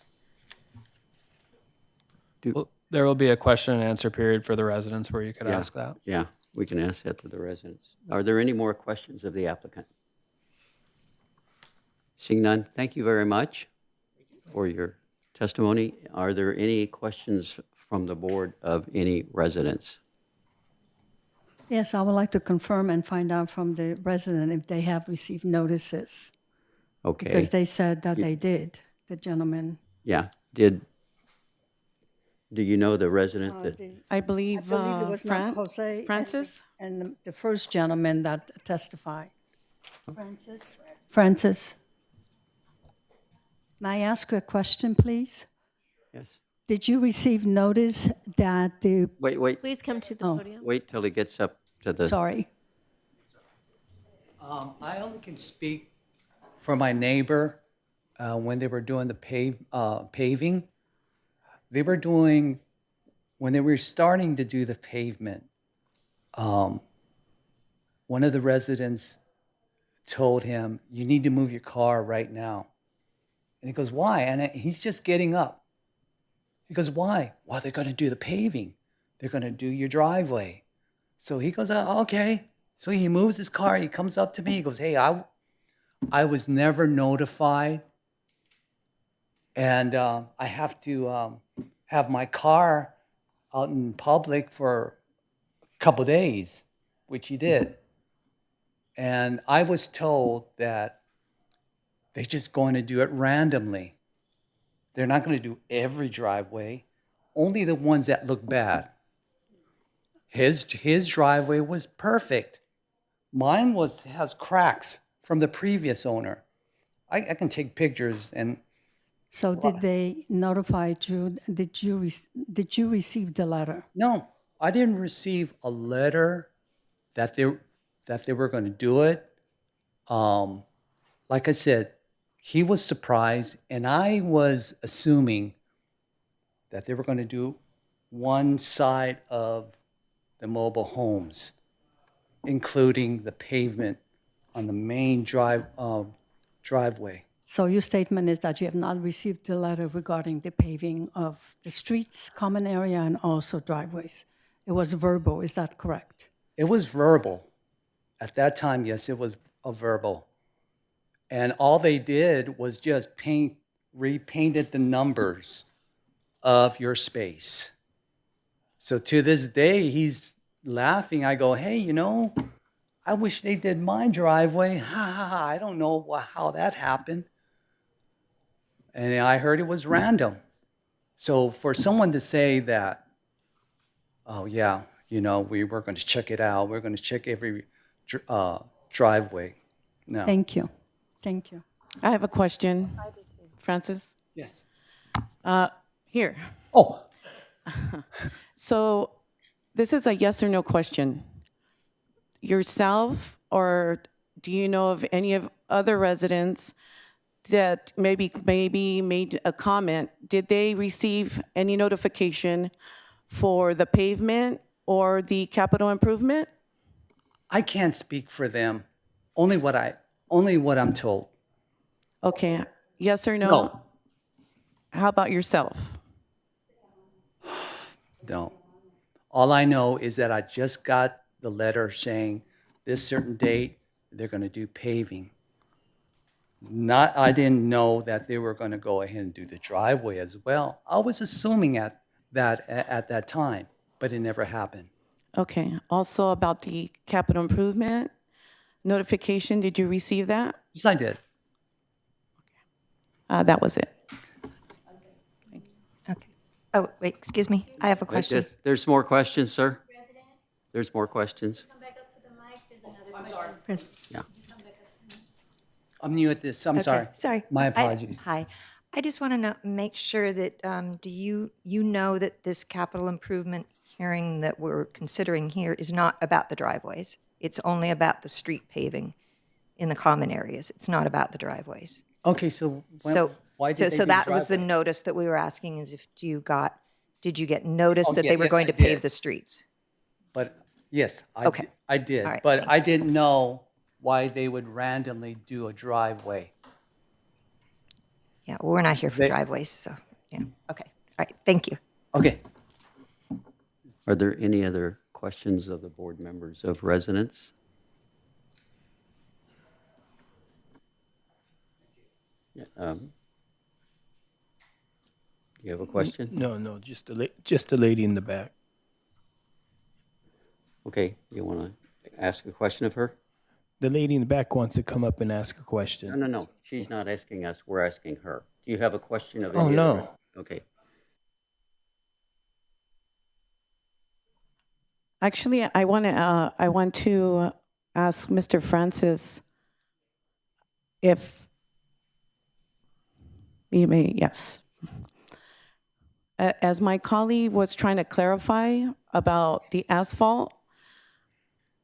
Well, there will be a question and answer period for the residents where you could ask that. Yeah, we can ask that to the residents. Are there any more questions of the applicant? Seeing none, thank you very much for your testimony. Are there any questions from the board of any residents? Yes, I would like to confirm and find out from the resident if they have received notices. Okay. Because they said that they did, the gentleman. Yeah, do you know the resident that? I believe, it was not Jose. Francis? And the first gentleman that testified. Francis. May I ask you a question, please? Yes. Did you receive notice that the, Wait. Please come to the podium. Wait till he gets up to the. sorry, I only can speak for my neighbor when they were doing the paving. They were doing, when they were starting to do the pavement, one of the residents told him, "You need to move your car right now." And he goes, "Why?" And he's just getting up. He goes, "Why?" "Well, they're going to do the paving. They're going to do your driveway." So he goes, "Okay." So he moves his car. He comes up to me. He goes, "Hey, I was never notified. And I have to have my car out in public for a couple days," which he did. And I was told that they're just going to do it randomly. They're not going to do every driveway, only the ones that look bad. His driveway was perfect. Mine has cracks from the previous owner. I can take pictures and. so did they notify you, did you receive the letter? No, I didn't receive a letter that they were going to do it. Like I said, he was surprised, and I was assuming that they were going to do one side of the mobile homes, including the pavement on the main driveway. So your statement is that you have not received the letter regarding the paving of the streets, common area, and also driveways. It was verbal, is that correct? It was verbal. At that time, yes, it was a verbal. And all they did was just repainted the numbers of your space. So to this day, he's laughing. I go, "Hey, I wish they did my driveway. Ha ha ha, I don't know how that happened." And I heard it was random. So for someone to say that, "Oh yeah, we were going to check it out. We're going to check every driveway." No. Thank you. Thank you. I have a question, Francis. Yes. Here. Oh. So this is a yes or no question. Yourself, or do you know of any of other residents that maybe made a comment? Did they receive any notification for the pavement or the capital improvement? I can't speak for them. Only what I'm told. Okay. Yes or no? No. How about yourself? No. All I know is that I just got the letter saying this certain date they're going to do paving. I didn't know that they were going to go ahead and do the driveway as well. I was assuming at that time, but it never happened. Okay. Also about the capital improvement notification, did you receive that? Yes, I did. That was it. Okay. Oh, wait, excuse me. I have a question. There's more questions, sir? There's more questions? Come back up to the mic. There's another question. Yeah. I'm new at this. I'm Okay, sorry. My apologies. Hi. I just want to make sure that, do you know that this capital improvement hearing that we're considering here is not about the driveways? It's only about the street paving in the common areas. It's not about the driveways. Okay, so why did they do that was the driveway? notice that we were asking, is if you got Did you get notice Oh, that yeah, they were yes, going I to pave did. the streets? But yes, Okay. I did. All right, But thank I didn't know why they would randomly do a driveway. Yeah, well, we're not here for They- driveways, so, yeah, okay. All right, thank you. Okay. Are there any other questions of the board members of residents? Yeah, you have a question? No, just the lady in the back. Okay, you want to ask a question of her? The lady in the back wants to come up and ask a question. No. She's not asking us. We're asking her. Do you have a question of Oh, any no. of the Okay. Actually, I want to ask Mr. Francis if you may, yes. As my colleague was trying to clarify about the asphalt,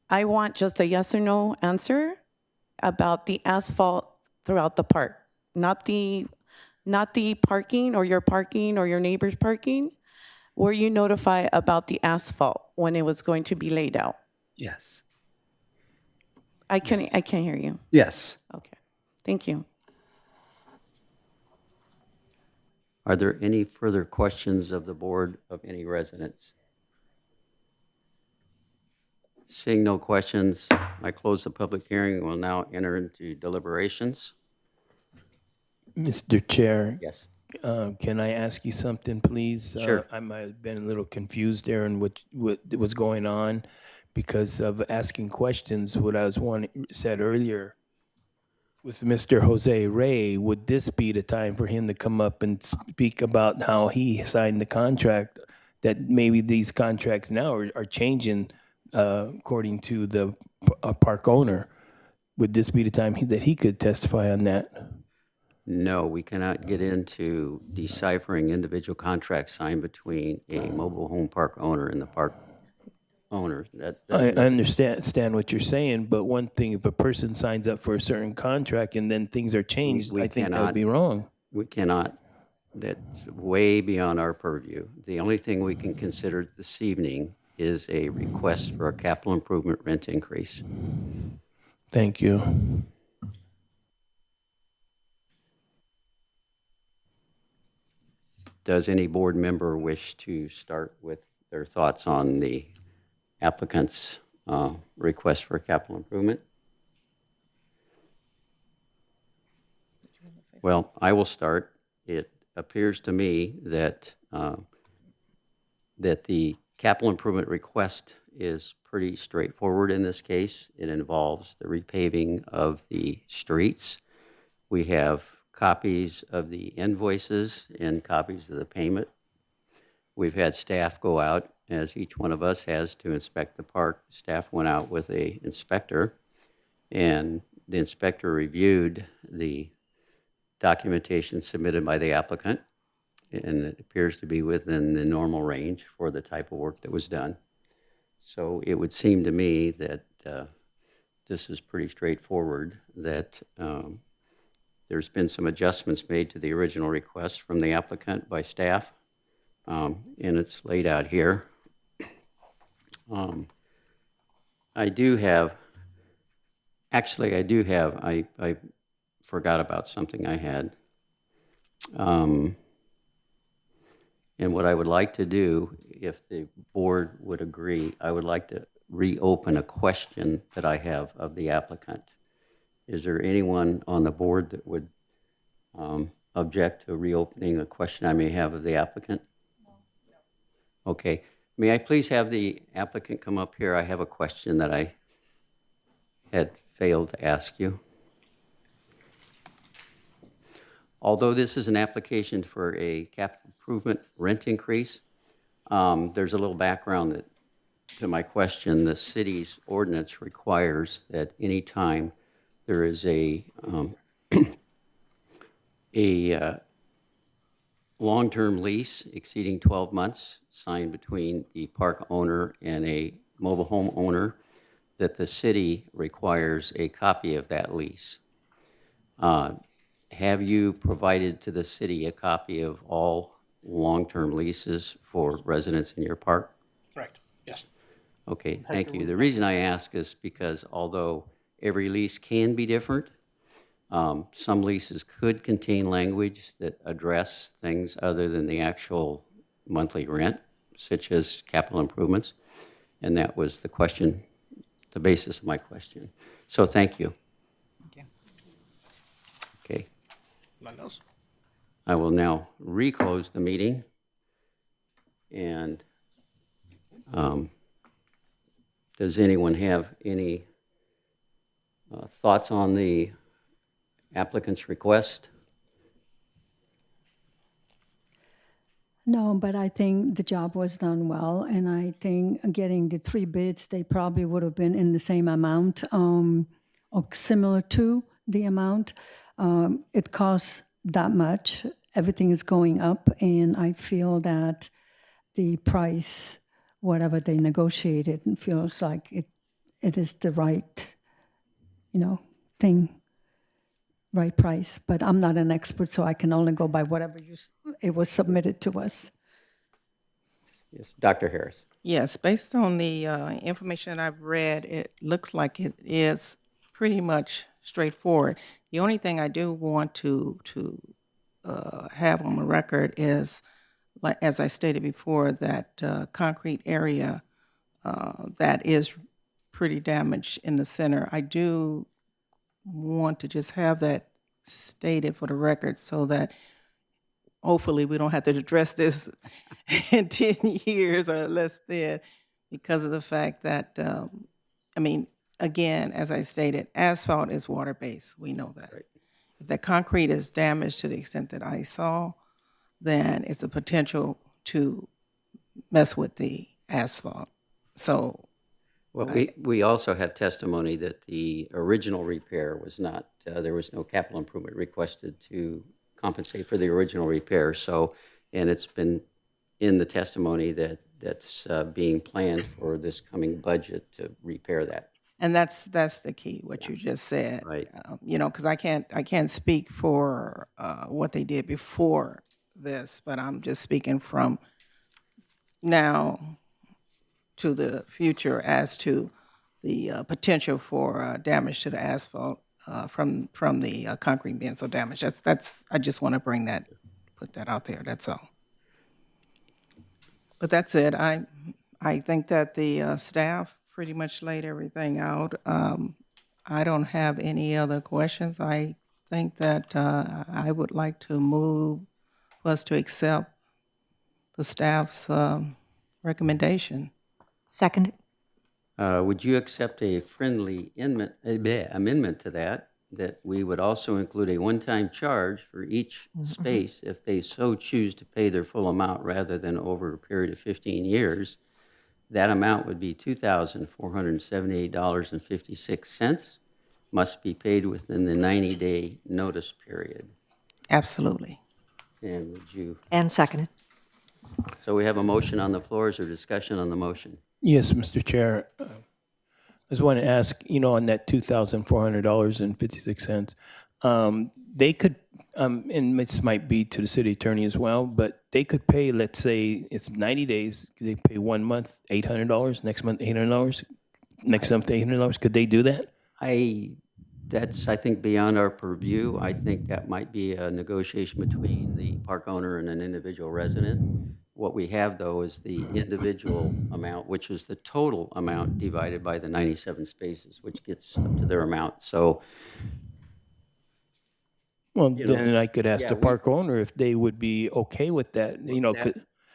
I want just a yes or no answer about the asphalt throughout the park, not the parking or your neighbor's parking. Were you notified about the asphalt when it was going to be laid out? Yes. I can't hear you. Yes. Okay. Thank you. Are there any further questions of the board of any residents? Seeing no questions, I close the public hearing and will now enter into deliberations. Mr. Chair, Yes. can I ask you something, please? Sure. I might have been a little confused there in what was going on because of asking questions. What I was said earlier with Mr. Jose Ray, would this be the time for him to come up and speak about how he signed the contract? That maybe these contracts now are changing according to the park owner. Would this be the time that he could testify on that? No, we cannot get into deciphering individual contracts signed between a mobile home park owner and the park owner. I understand what you're saying, but one thing, if a person signs up for a certain contract and then things are changed, I think that would be wrong. We cannot. That's way beyond our purview. The only thing we can consider this evening is a request for a capital improvement rent increase. Thank you. Does any board member wish to start with their thoughts on the applicant's request for capital improvement? Well, I will start. It appears to me that that the capital improvement request is pretty straightforward in this case. It involves the repaving of the streets. We have copies of the invoices and copies of the payment. We've had staff go out, as each one of us has, to inspect the park. Staff went out with an inspector, and the inspector reviewed the documentation submitted by the applicant, and it appears to be within the normal range for the type of work that was done. So it would seem to me that this is pretty straightforward, that there's been some adjustments made to the original request from the applicant by staff, and it's laid out here. I forgot about something I had. And what I would like to do, if the board would agree, I would like to reopen a question that I have of the applicant. Is there anyone on the board that would object to reopening a question I may have of the applicant? No. Okay. May I please have the applicant come up here? I have a question that I had failed to ask you. Although this is an application for a capital improvement rent increase, there's a little background to my question. The city's ordinance requires that any time there is a long-term lease exceeding 12 months signed between the park owner and a mobile home owner, that the city requires a copy of that lease. Have you provided to the city a copy of all long-term leases for residents in your park? Correct. Yes. Okay, thank you. The reason I ask is because although every lease can be different, some leases could contain language that address things other than the actual monthly rent, such as capital improvements. And that was the question, the basis of my question. So thank you. Okay. Nothing else? I will now reclose the meeting. And does anyone have any thoughts on the applicant's request? No, but I think the job was done well, and I think getting the 3 bids, they probably would have been in the same amount or similar to the amount. It costs that much. Everything is going up, and I feel that the price, whatever they negotiated, feels like it is the right, thing, right price. But I'm not an expert, so I can only go by whatever it was submitted to us. Yes, Dr. Harris. Yes, based on the information I've read, it looks like it is pretty much straightforward. The only thing I do want to have on the record is, like as I stated before, that concrete area that is pretty damaged in the center. I do want to just have that stated for the record so that hopefully we don't have to address this in 10 years or less than, because of the fact that, again, as I stated, asphalt is water-based. We know that. Right. If the concrete is damaged to the extent that I saw, then it's a potential to mess with the asphalt. So, well, we also have testimony that the original repair was not, there was no capital improvement requested to compensate for the original repair. So, and it's been in the testimony that's being planned for this coming budget to repair that. and that's the key, what you just said. Right. Because I can't speak for what they did before this, but I'm just speaking from now to the future as to the potential for damage to the asphalt from the concrete being so damaged. That's I just want to put that out there. That's all. But that's it. I think that the staff pretty much laid everything out. I don't have any other questions. I think that I would like to move us to accept the staff's recommendation. Second. Would you accept a friendly amendment to that we would also include a one-time charge for each space if they so choose to pay their full amount rather than over a period of 15 years? That amount would be $2,478.56, must be paid within the 90-day notice period. Absolutely. And would you? And seconded. So we have a motion on the floor. Is there discussion on the motion? Yes, Mr. Chair. I just want to ask, on that $2,400.56, they could, and this might be to the city attorney as well, but they could pay, let's say it's 90 days, they pay 1 month $800, next month $800, next month $800. Could they do that? That's, I think, beyond our purview. I think that might be a negotiation between the park owner and an individual resident. What we have, though, is the individual amount, which is the total amount divided by the 97 spaces, which gets up to their amount. So, well, then I could ask yeah, the park owner if they would be okay with that,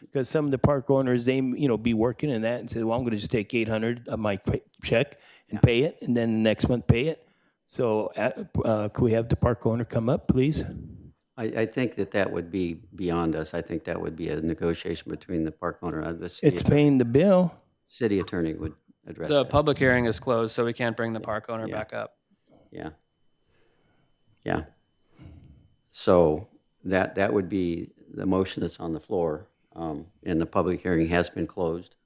because some of the park owners, they, be working in that and say, well, I'm going to just take $800 of my check and pay it, and then the next month pay it. So could we have the park owner come up, please? I think that would be beyond us. I think that would be a negotiation between the park owner and the city It's attorney. paying the bill. City attorney would address The that. public hearing is closed, so we can't bring the park owner back up. Yeah. Yeah. So that would be the motion that's on the floor, and the public hearing has been closed.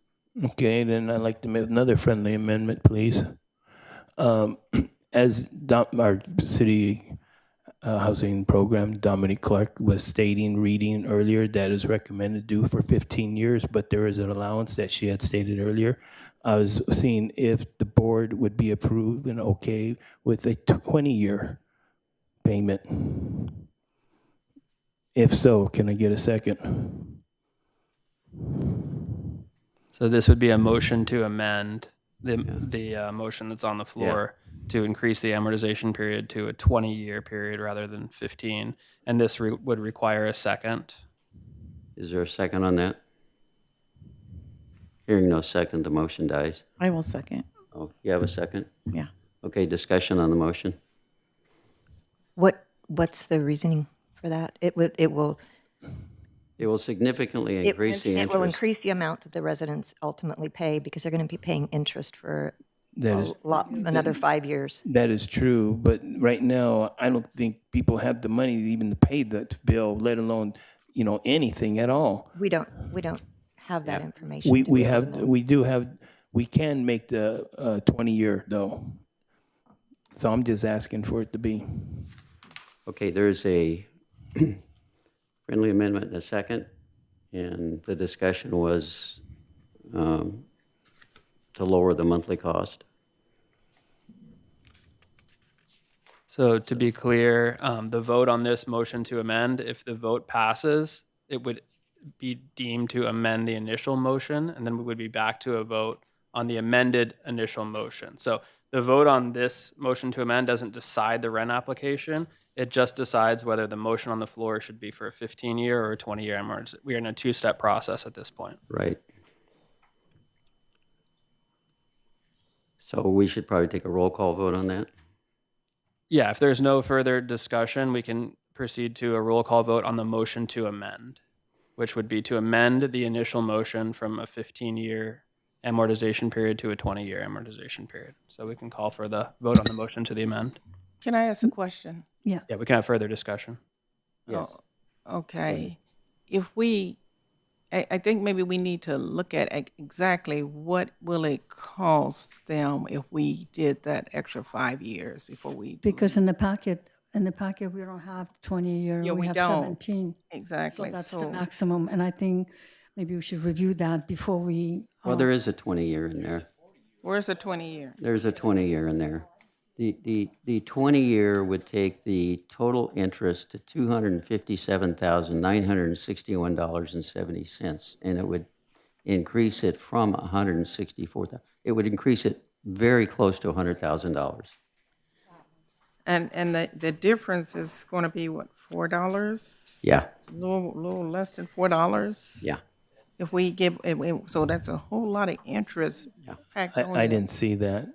Okay, then I'd like to make another friendly amendment, please. As our city housing program. Dominic Clark was reading earlier, that is recommended due for 15 years, but there is an allowance that she had stated earlier. I was seeing if the board would be approved and okay with a 20-year payment. If so, can I get a second? So this would be a motion to amend the motion that's on the floor to increase the amortization period to a 20-year period rather than 15. And this would require a second. Is there a second on that? Hearing no second, the motion dies. I will second. Oh, you have a second? Yeah. Okay, discussion on the motion. What's the reasoning for that? It will significantly increase the interest. It will increase the amount that the residents ultimately pay because they're going to be paying interest for another 5 years. That is true, but right now, I don't think people have the money even to pay that bill, let alone, anything at all. We don't have that information. We can make the 20-year though. So I'm just asking for it to be. Okay, there's a friendly amendment and a second, and the discussion was to lower the monthly cost. So to be clear, the vote on this motion to amend, if the vote passes, it would be deemed to amend the initial motion, and then we would be back to a vote on the amended initial motion. So the vote on this motion to amend doesn't decide the rent application. It just decides whether the motion on the floor should be for a 15-year or a 20-year amortization. We are in a two-step process at this point. Right. So we should probably take a roll call vote on that. Yeah, if there's no further discussion, we can proceed to a roll call vote on the motion to amend, which would be to amend the initial motion from a 15-year amortization period to a 20-year amortization period. So we can call for the vote on the motion to the amend. Can I ask a question? Yeah. Yeah, we can have further discussion. Yes. Oh, okay. I think maybe we need to look at exactly what will it cost them if we did that extra 5 years before we do Because in the packet we don't have 20-year. Yeah, we have don't. 17. Exactly. So that's the So- maximum, and I think maybe we should review that before we. Well, there is a 20-year in there. Where's the 20-year? There's a 20-year in there. The 20-year would take the total interest to $257,961.70, and it would increase it from $164,000. It would increase it very close to $100,000. And the difference is going to be what, $4? Yeah. A little less than $4. Yeah. If we give, so that's a whole lot of interest packed on I it. didn't see that.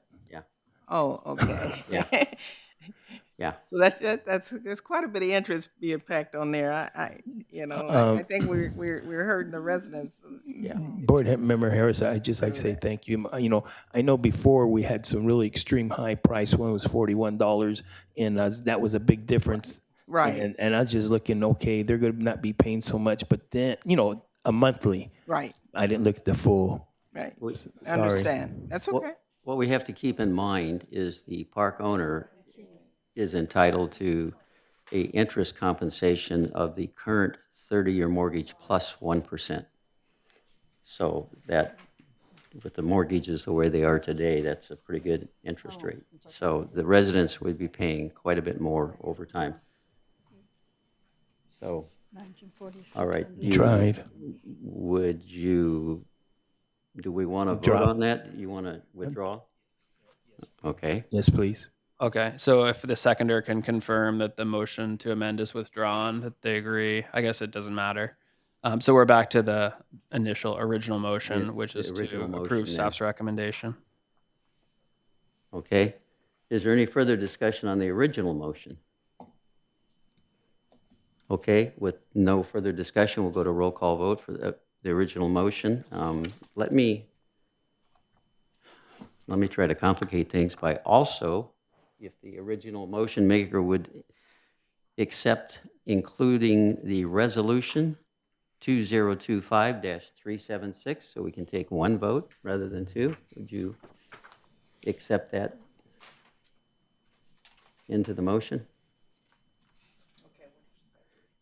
Oh, okay. Yeah. Yeah. So there's quite a bit of interest being packed on there. I think we're hurting the residents. Yeah. Board Member Harris, I'd just like to say thank you. I know before we had some really extreme high price. One was $41, and that was a big difference. Right. And I was just looking, okay, they're going to not be paying so much, but then, a monthly. Right. I didn't look at the full. Right. I Sorry. understand. That's okay. What we have to keep in mind is the park owner is entitled to a interest compensation of the current 30-year mortgage plus 1%. So that, with the mortgages the way they are today, that's a pretty good interest rate. So the residents would be paying quite a bit more over time. So, all right. Tried. Do we want to Withdraw. vote on that? You want to withdraw? Okay. Yes, please. Okay, so if the seconder can confirm that the motion to amend is withdrawn, that they agree, I guess it doesn't matter. So we're back to the original motion, Yeah, which the is to original motion approve there. staff's recommendation. Okay. Is there any further discussion on the original motion? Okay, with no further discussion, we'll go to roll call vote for the original motion. Let me try to complicate things by also, if the original motion maker would accept including the resolution 2025-376, so we can take one vote rather than two. Would you accept that into the motion?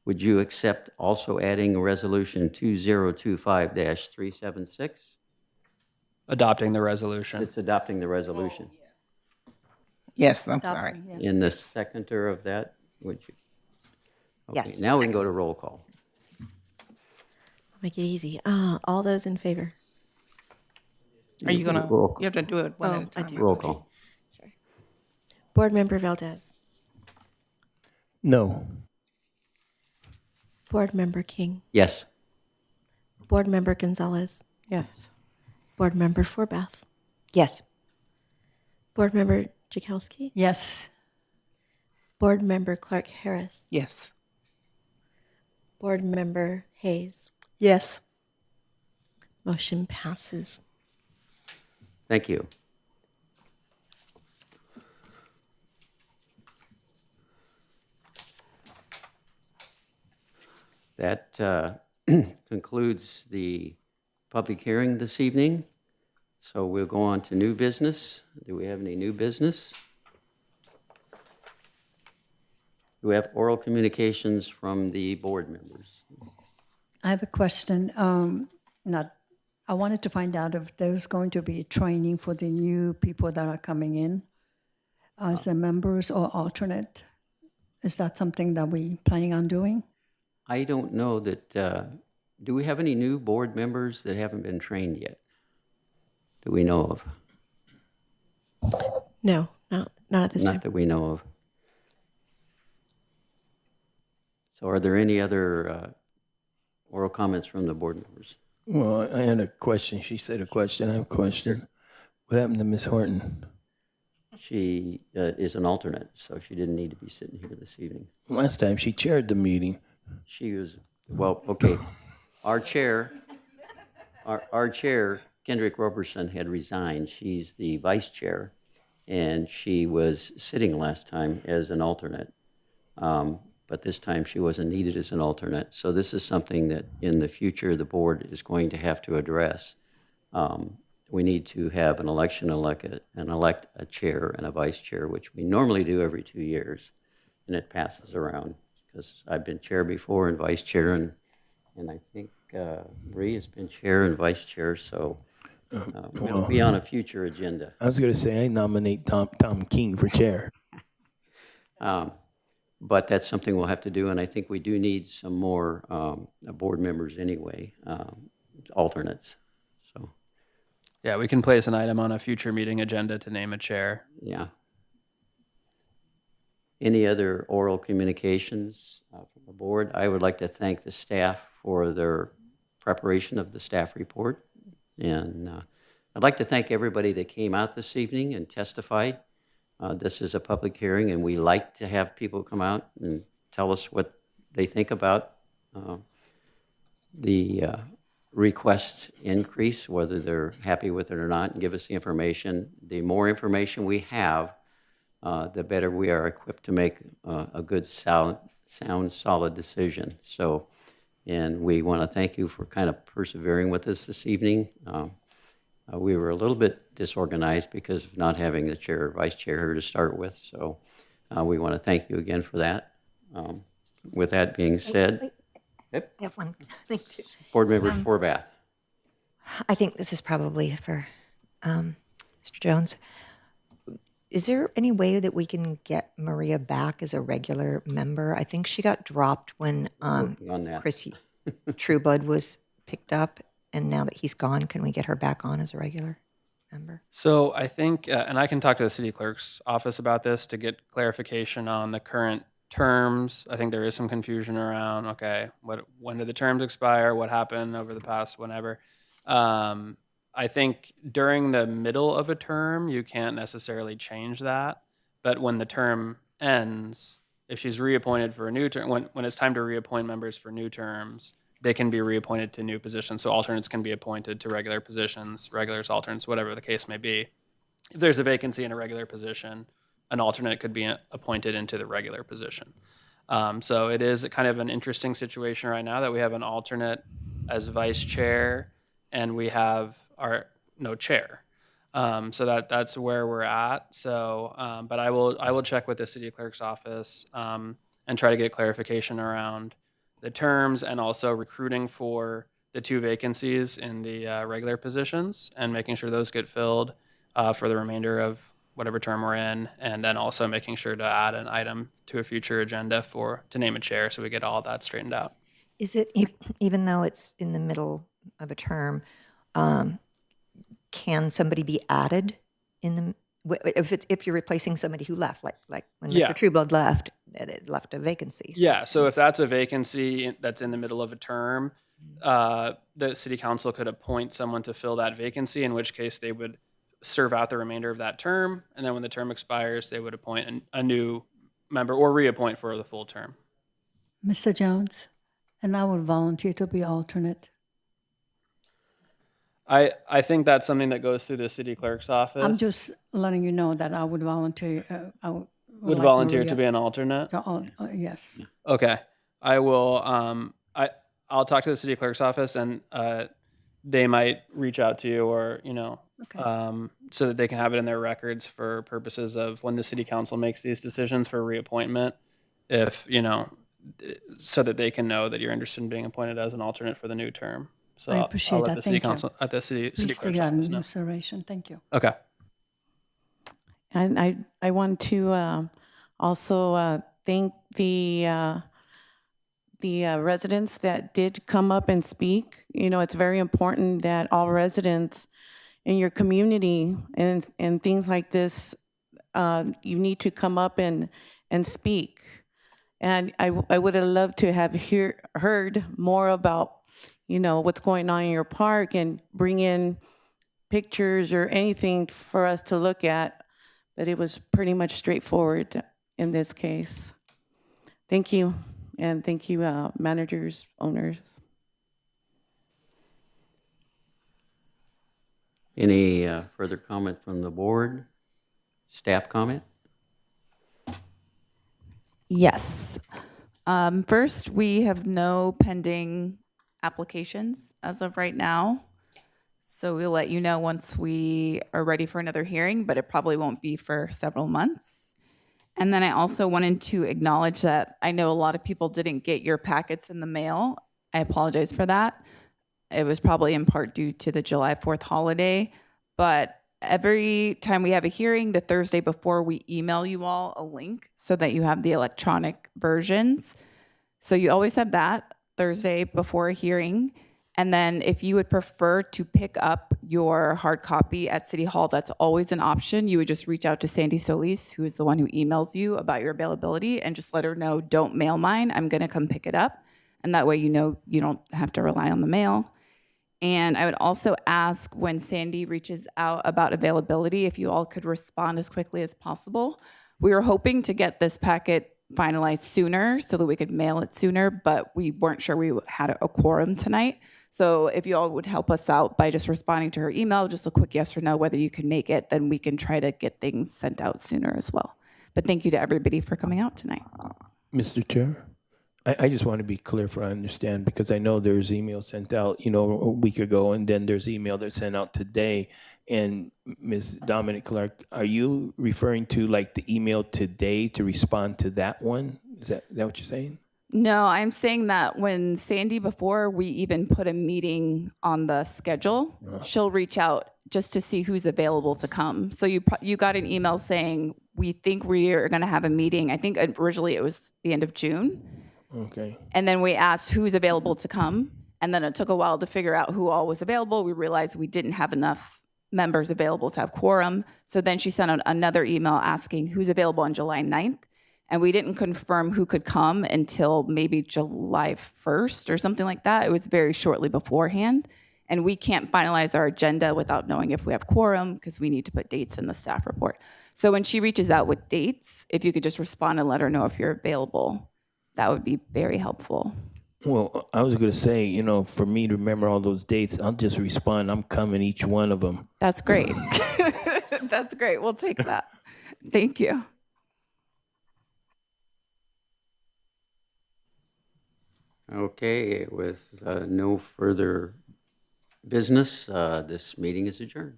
Would you accept also adding Resolution 2025-376? Adopting the resolution. It's adopting the resolution. Yes, I'm sorry. Adopting, yeah. In the seconder of that, would you? Okay, Yes, now we can go second. to roll call. Make it easy. All those in favor? Are you gonna? Roll- You have to do it one at a I time. do. Roll Okay. call. Board Member Valdez. No. Board Member King. Yes. Board Member Gonzalez. Yes. Board Member Forbath. Yes. Board Member Jakowski. Yes. Board Member Clark Harris. Yes. Board Member Hayes. Yes. Motion passes. Thank you. That concludes the public hearing this evening. So we'll go on to new business. Do we have any new business? Do we have oral communications from the board members? I have a question. I wanted to find out if there's going to be training for the new people that are coming in as the members or alternate. Is that something that we planning on doing? I don't know that, do we have any new board members that haven't been trained yet? Do we know of? No, not at this time. Not that we know of. So are there any other oral comments from the board members? Well, I had a question. She said a question. I have a question. What happened to Miss Horton? She is an alternate, so she didn't need to be sitting here this evening. Last time she chaired the meeting. She was, well, okay. Our chair, Kendrick Roberson, had resigned. She's the vice chair, and she was sitting last time as an alternate. But this time she wasn't needed as an alternate. So this is something that in the future the board is going to have to address. We need to have an election, elect a chair and a vice chair, which we normally do every 2 years, and it passes around. Because I've been chair before and vice chair, and I think Bree has been chair and vice chair, so it'll be on a future agenda. I was going to say I nominate Tom King for chair. But that's something we'll have to do, and I think we do need some more board members anyway, alternates. So, Yeah, we can place an item on a future meeting agenda to name a chair. yeah. Any other oral communications from the board? I would like to thank the staff for their preparation of the staff report. And I'd like to thank everybody that came out this evening and testified. This is a public hearing, and we like to have people come out and tell us what they think about the request increase, whether they're happy with it or not, and give us the information. The more information we have, the better we are equipped to make a good, sound, solid decision. So, and we want to thank you for kind of persevering with us this evening. We were a little bit disorganized because of not having the chair or vice chair here to start with. So we want to thank you again for that. With that being said, I have one thing. Board Member Forbath. I think this is probably for Mr. Jones. Is there any way that we can get Maria back as a regular member? I think she got dropped when Working on that. Chris Trueblood was picked up, and now that he's gone, can we get her back on as a regular member? So I think, and I can talk to the city clerk's office about this to get clarification on the current terms. I think there is some confusion around, okay, when did the terms expire? What happened over the past whenever? I think during the middle of a term, you can't necessarily change that. But when the term ends, if she's reappointed for a new term, when it's time to reappoint members for new terms, they can be reappointed to new positions. So alternates can be appointed to regular positions, regulars, alternates, whatever the case may be. If there's a vacancy in a regular position, an alternate could be appointed into the regular position. So it is kind of an interesting situation right now that we have an alternate as vice chair and we have no chair. So that's where we're at. So, but I will check with the city clerk's office and try to get clarification around the terms and also recruiting for the 2 vacancies in the regular positions and making sure those get filled for the remainder of whatever term we're in, and then also making sure to add an item to a future agenda to name a chair so we get all that straightened out. Is it, even though it's in the middle of a term, can somebody be added in the, if you're replacing somebody who left, like when Yeah. Mr. Trueblood left, it left a vacancy? Yeah, so if that's a vacancy that's in the middle of a term, the city council could appoint someone to fill that vacancy, in which case they would serve out the remainder of that term, and then when the term expires, they would appoint a new member or reappoint for the full term. Mr. Jones, and I would volunteer to be alternate. I think that's something that goes through the city clerk's office. I'm just letting you know that I would volunteer. I would like volunteer Maria to be an alternate. Yes. Okay, I will. I'll talk to the city clerk's office, and they might reach out to you, or so that they can have it in their records for purposes of when the city council makes these decisions for reappointment. If so that they can know that you're interested in being appointed as an alternate for the new term. So I appreciate I'll let that. the city Thank you. council at the city Please clerk's take that office in know. consideration. Thank you. Okay. And I want to also thank the residents that did come up and speak. It's very important that all residents in your community and things like this, you need to come up and speak. And I would have loved to have heard more about, what's going on in your park and bring in pictures or anything for us to look at. But it was pretty much straightforward in this case. Thank you. And thank you, managers, owners. Any further comment from the board? Staff comment? Yes. First, we have no pending applications as of right now. So we'll let you know once we are ready for another hearing, but it probably won't be for several months. And then I also wanted to acknowledge that I know a lot of people didn't get your packets in the mail. I apologize for that. It was probably in part due to the July 4th holiday, but every time we have a hearing, the Thursday before, we email you all a link so that you have the electronic versions. So you always have that Thursday before a hearing. And then if you would prefer to pick up your hard copy at City Hall, that's always an option. You would just reach out to Sandy Solis, who is the one who emails you about your availability, and just let her know, don't mail mine, I'm gonna come pick it up. And that way you don't have to rely on the mail. And I would also ask, when Sandy reaches out about availability, if you all could respond as quickly as possible. We were hoping to get this packet finalized sooner so that we could mail it sooner, but we weren't sure we had a quorum tonight. So if you all would help us out by just responding to her email, just a quick yes or no, whether you can make it, then we can try to get things sent out sooner as well. But thank you to everybody for coming out tonight. Mr. Chair, I just want to be clear for I understand, because I know there's email sent out, a week ago, and then there's email that's sent out today. And Ms. Dominic Clark, are you referring to like the email today to respond to that one? Is that what you're saying? No, I'm saying that when Sandy, before we even put a meeting on the schedule, she'll reach out just to see who's available to come. So you got an email saying, we think we are going to have a meeting. I think originally it was the end of June. Okay. And then we asked who's available to come. And then it took a while to figure out who all was available. We realized we didn't have enough members available to have quorum. So then she sent out another email asking who's available on July 9th. And we didn't confirm who could come until maybe July 1st or something like that. It was very shortly beforehand. And we can't finalize our agenda without knowing if we have quorum, because we need to put dates in the staff report. So when she reaches out with dates, if you could just respond and let her know if you're available, that would be very helpful. Well, I was going to say, for me to remember all those dates, I'll just respond. I'm coming each one of them. That's great. That's great. We'll take that. Thank you. Okay, with no further business, this meeting is adjourned.